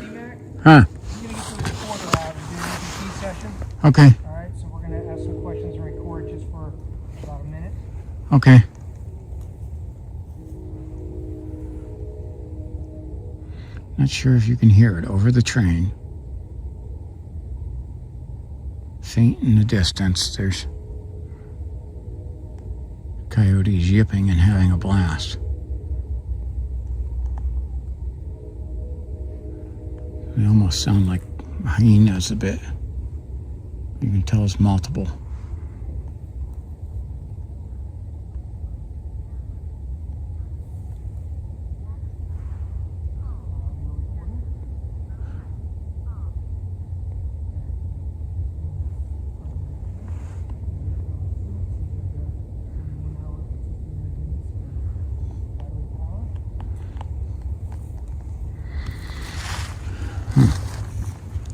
T-Mac, Huh. I'm going to get the recorder out and do an EVP session. Okay. All right, so we're going to ask some questions and record just for about a minute. Okay. Not sure if you can hear it over the train. Faint in the distance, there's coyotes yipping and having a blast. They almost sound like hyenas a bit. You can tell it's multiple.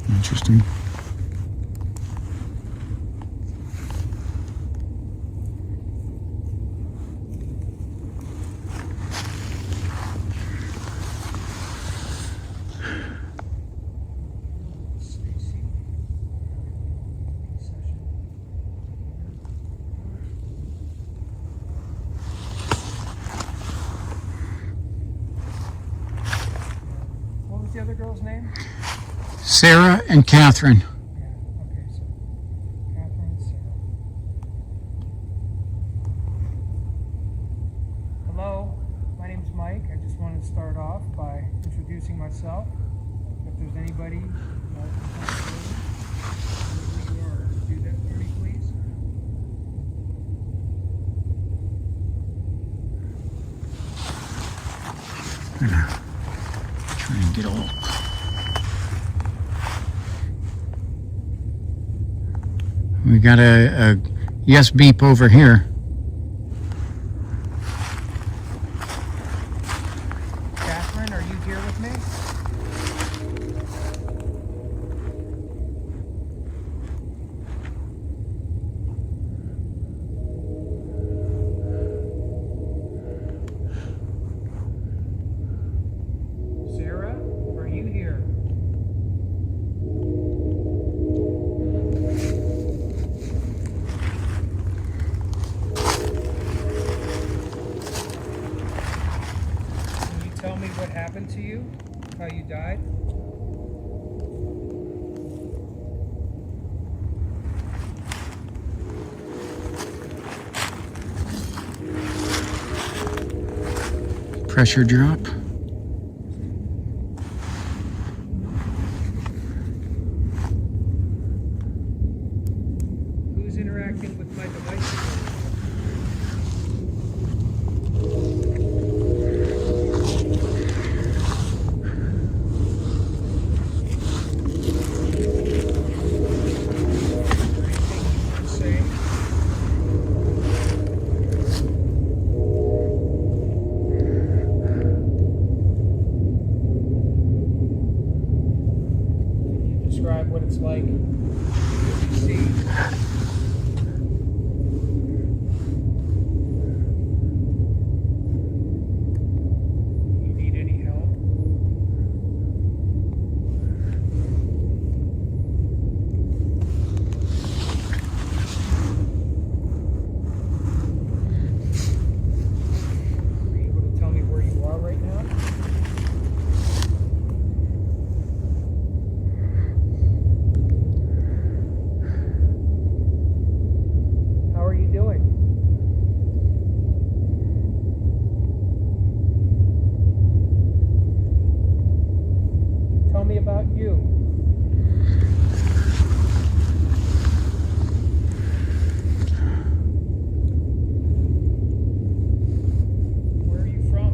Interesting. was the other girl's name? Sarah and Catherine. Yeah, okay, so Catherine and Sarah. Hello, my name's Mike. I just wanted to start off by introducing myself. If there's anybody who you are, do that for me, please. I'm gonna try and get a little. We got a yes beep over here. Catherine, are you here with me? Sarah, are you here? Can you tell me what happened to you? How you died? Pressure drop. Who's interacting with my device? Describe what it's like. What you see. You need any help? Are you able to tell me where you are right now? How are you doing? Tell me about you. Where are you from?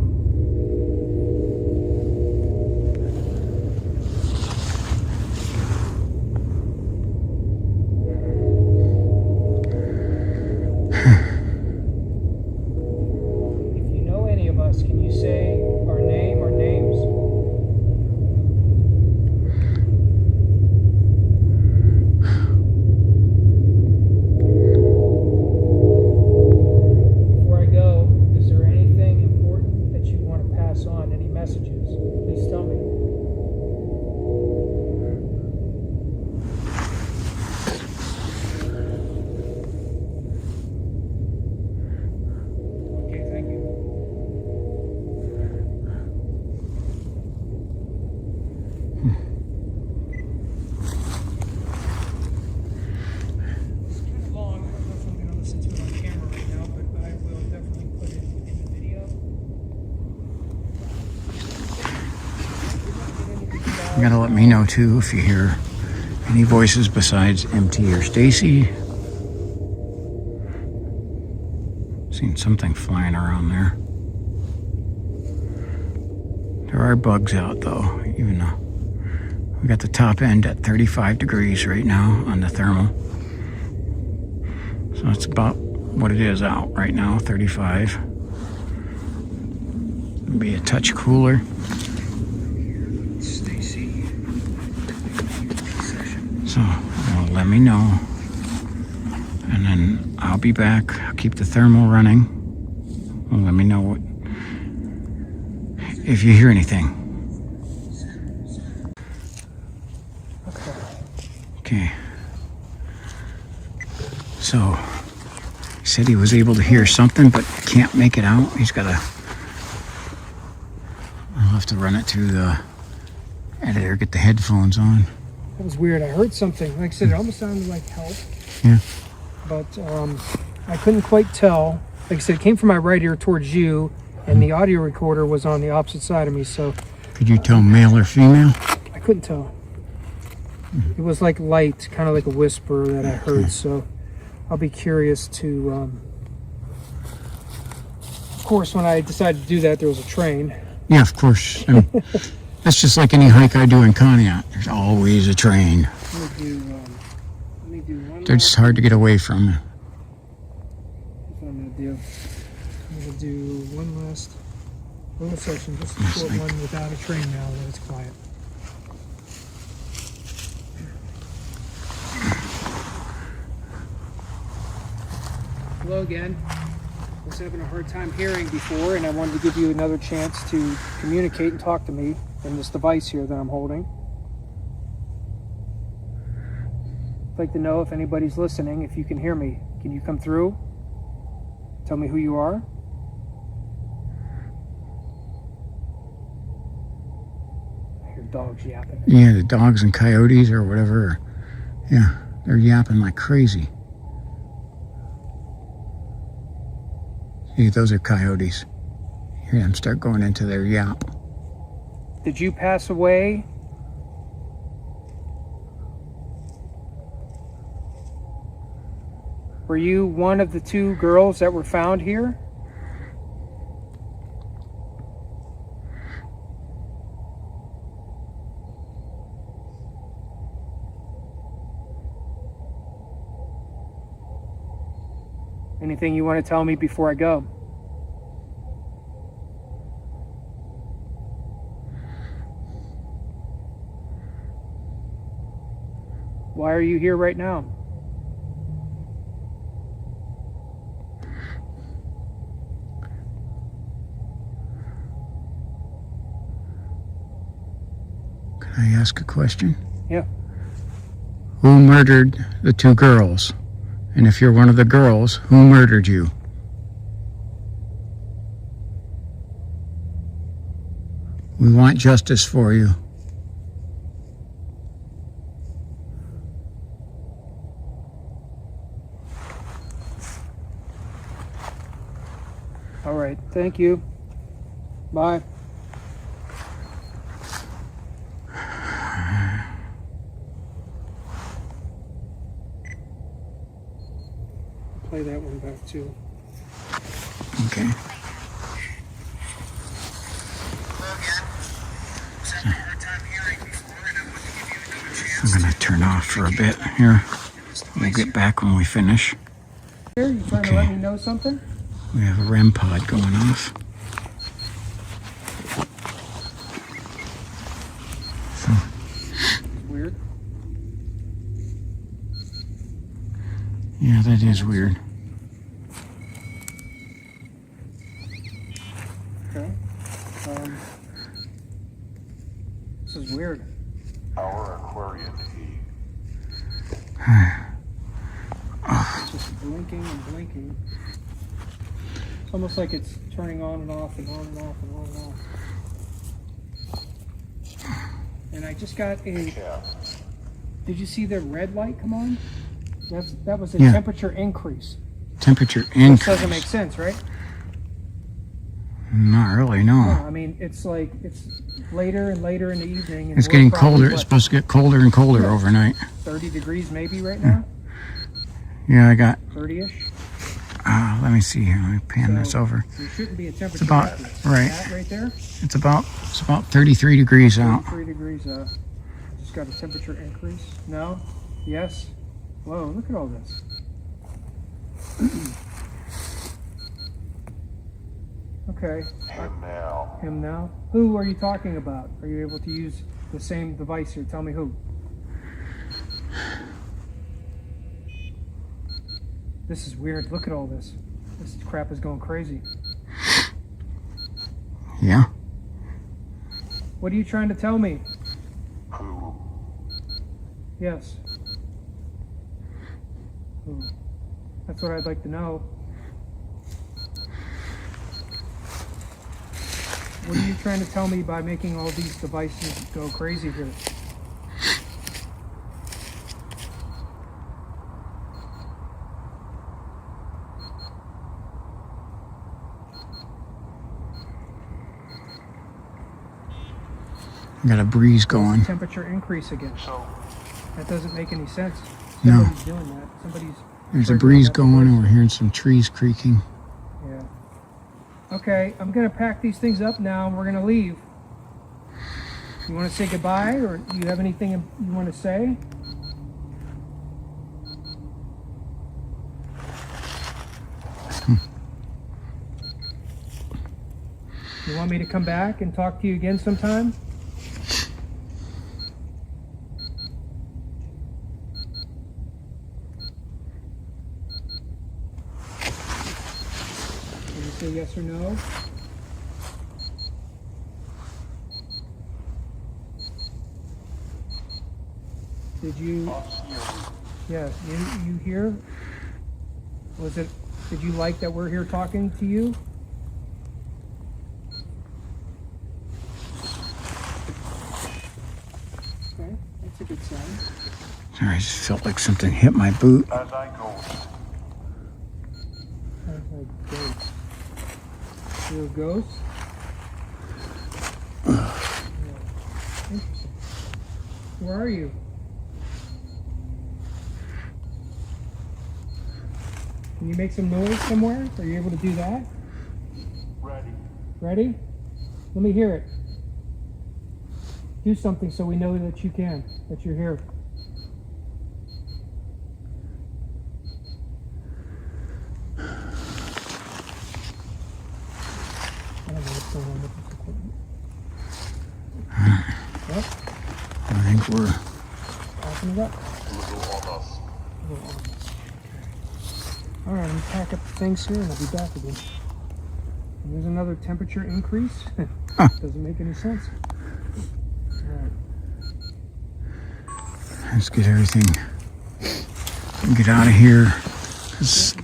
If you know any of us, can you say our name or names? Before I go, is there anything important that you want to pass on? Any messages? Please tell me. Okay, thank you. It's kind of long. I don't know if I'm going to listen to it on camera right now, but I will definitely put it in the video. You gotta let me know too if you hear any voices besides MT or Stacy. Seen something flying around there. There are bugs out though, even though we got the top end at 35 degrees right now on the thermal. So it's about what it is out right now, 35. It'll be a touch cooler. So let me know, and then I'll be back. I'll keep the thermal running. Let me know if you hear anything. Okay. So he said he was able to hear something, but can't make it out. I'll have to run it through the Editor, get the headphones on. That was weird. I heard something. Like I said, it almost sounded like help. Yeah. But I couldn't quite tell. Like I said, it came from my right ear towards you, and the audio recorder was on the opposite side of me, so Could you tell male or female? I couldn't tell. It was like light, kind of like a whisper that I heard, so I'll be curious to... Of course, when I decided to do that, there was a train. Yeah, of course. I mean, that's just like any hike I do in Conneaut. There's always a train. Let me do one They're just hard to get away from. That's what I'm going to do. I'm going to do one last little section, just a short one without a train now that it's quiet. Hello again. I was having a hard time hearing before, and I wanted to give you another chance to communicate and talk to me in this device here that I'm holding. I'd like to know if anybody's listening, if you can hear me. Can you come through? Tell me who you are. I hear dogs yapping. Yeah, the dogs and coyotes or whatever. Yeah, they're yapping like crazy. See, those are coyotes. Hear them start going into their yap. Did you pass away? Were you one of the two girls that were found here? Anything you want to tell me before I go? Why are you here right now? Can I ask a question? Yeah. Who murdered the two girls? And if you're one of the girls, who murdered you? We want justice for you. All right. Thank you. Bye. Play that one back too. Okay. I'm going to turn off for a bit here. We'll get back when we finish. Here, you trying to let me know something? We have a REM pod going off. So, Weird. yeah, that is weird. Okay. This is weird. Our Aquarian heat. It's just blinking and blinking. It's almost like it's turning on and off and on and off and on and off. And I just got a... Yeah. Did you see the red light come on? That was a Yeah. temperature increase. Temperature This increase. doesn't make sense, right? Not really, no. No, I mean, it's like, it's later and later in the evening. And It's we're getting probably, colder. what, It's supposed to get colder and colder Yeah. overnight. 30 degrees maybe right now? Yeah, I got... 30-ish? let me see here. Let me pan this So, over. There shouldn't be a temperature about- increase. right. That right there? It's about 33 degrees out. 3 degrees, just got a temperature increase. No? Yes? Whoa, look at all this. Okay. Him now. Him now? Who are you talking about? Are you able to use the same device here? Tell me who. This is weird. Look at all this. This crap is going crazy. Yeah. What are you trying to tell me? Who? Yes. Who? That's what I'd like to know. What are you trying to tell me by making all these devices go crazy here? Got a breeze going. Temperature increase again. So, That doesn't make any sense. No. Somebody's doing that. Somebody's. There's a triggering breeze that going, device. and we're hearing some trees creaking. Yeah. Okay, I'm gonna pack these things up now, and we're gonna leave. You want to say goodbye, or do you have anything you want to say? You want me to come back and talk to you again sometime? Can you say yes or no? Did you? Yeah, you hear? Was it? Did you like that we're here talking to you? Okay, that's a good sign. Sorry, I just felt like something hit my boot. as I ghost, Sounds like ghosts. You're a ghost? Yeah. Interesting. Where are you? Can you make some noise somewhere? Are you able to do that? ready. Ready? Let me hear it. Do something so we know that you can, that you're here. I don't know what's going on with this equipment. Yep, I think we're open it up. Little on us. All right, I'm gonna pack up the things here and I'll be back again. And there's another temperature increase. Doesn't make any sense. All right. let's get everything. Get out of here. 'Cause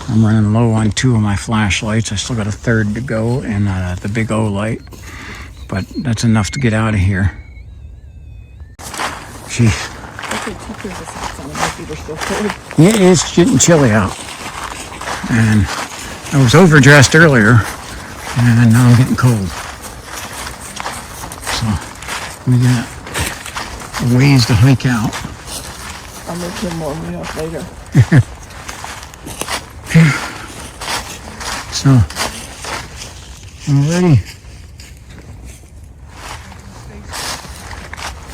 I'm running low on 2 of my flashlights. I still got a third to go, and the big O light. But that's enough to get out of here. Gee, Okay, 2 pairs of socks on. My feet are still cold. yeah, it's getting chilly out. And I was overdressed earlier, and now I'm getting cold. So we got a ways to hike out. I'll make him warm me up later. So, already.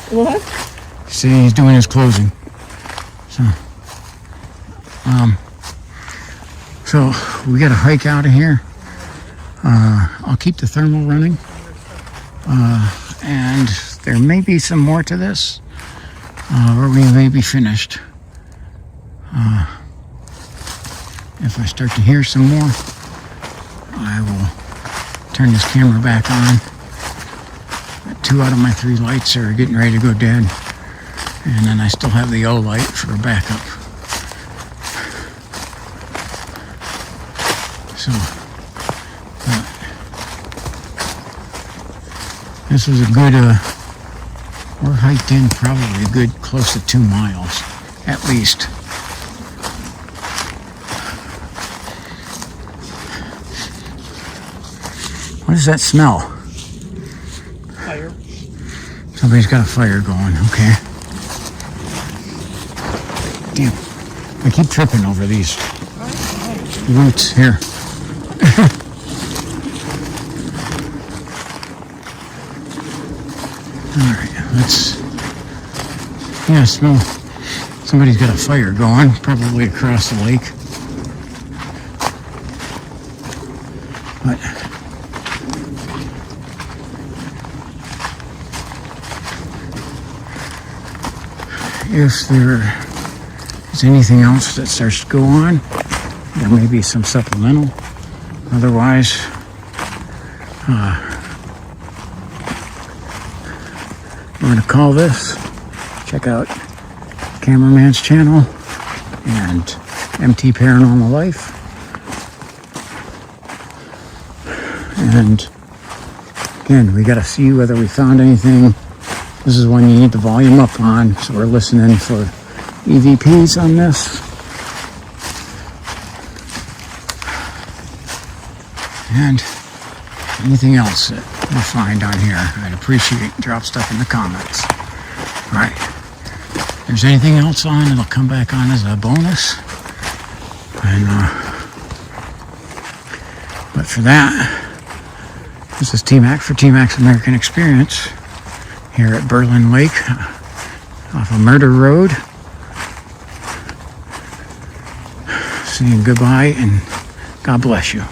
What? See, he's doing his closing. So we got to hike out of here. I'll keep the thermal running. And there may be some more to this, or we may be finished. If I start to hear some more, I will turn this camera back on. 2 out of my 3 lights are getting ready to go dead. And then I still have the O light for a backup. So, this was a good, we're hiked in probably a good close to 2 miles, at least. What does that smell? Fire. Somebody's got a fire going, okay. Damn, I keep tripping over these roots here. Alright, let's, yeah, smell, somebody's got a fire going, probably across the lake. But if there is anything else that starts to go on, there may be some supplemental. Otherwise, we're going to call this. Check out Cameraman's channel and MT Paranormal Life. And Again, we got to see whether we found anything. This is when you need the volume up on, so we're listening for EVPs on this. And anything else that you find on here, I'd appreciate. Drop stuff in the comments. All right. If there's anything else on, it'll come back on as a bonus. And but for that, this is T-Mac for T-Mac's American Experience here at Berlin Lake off of Murder Road. Saying goodbye and God bless you.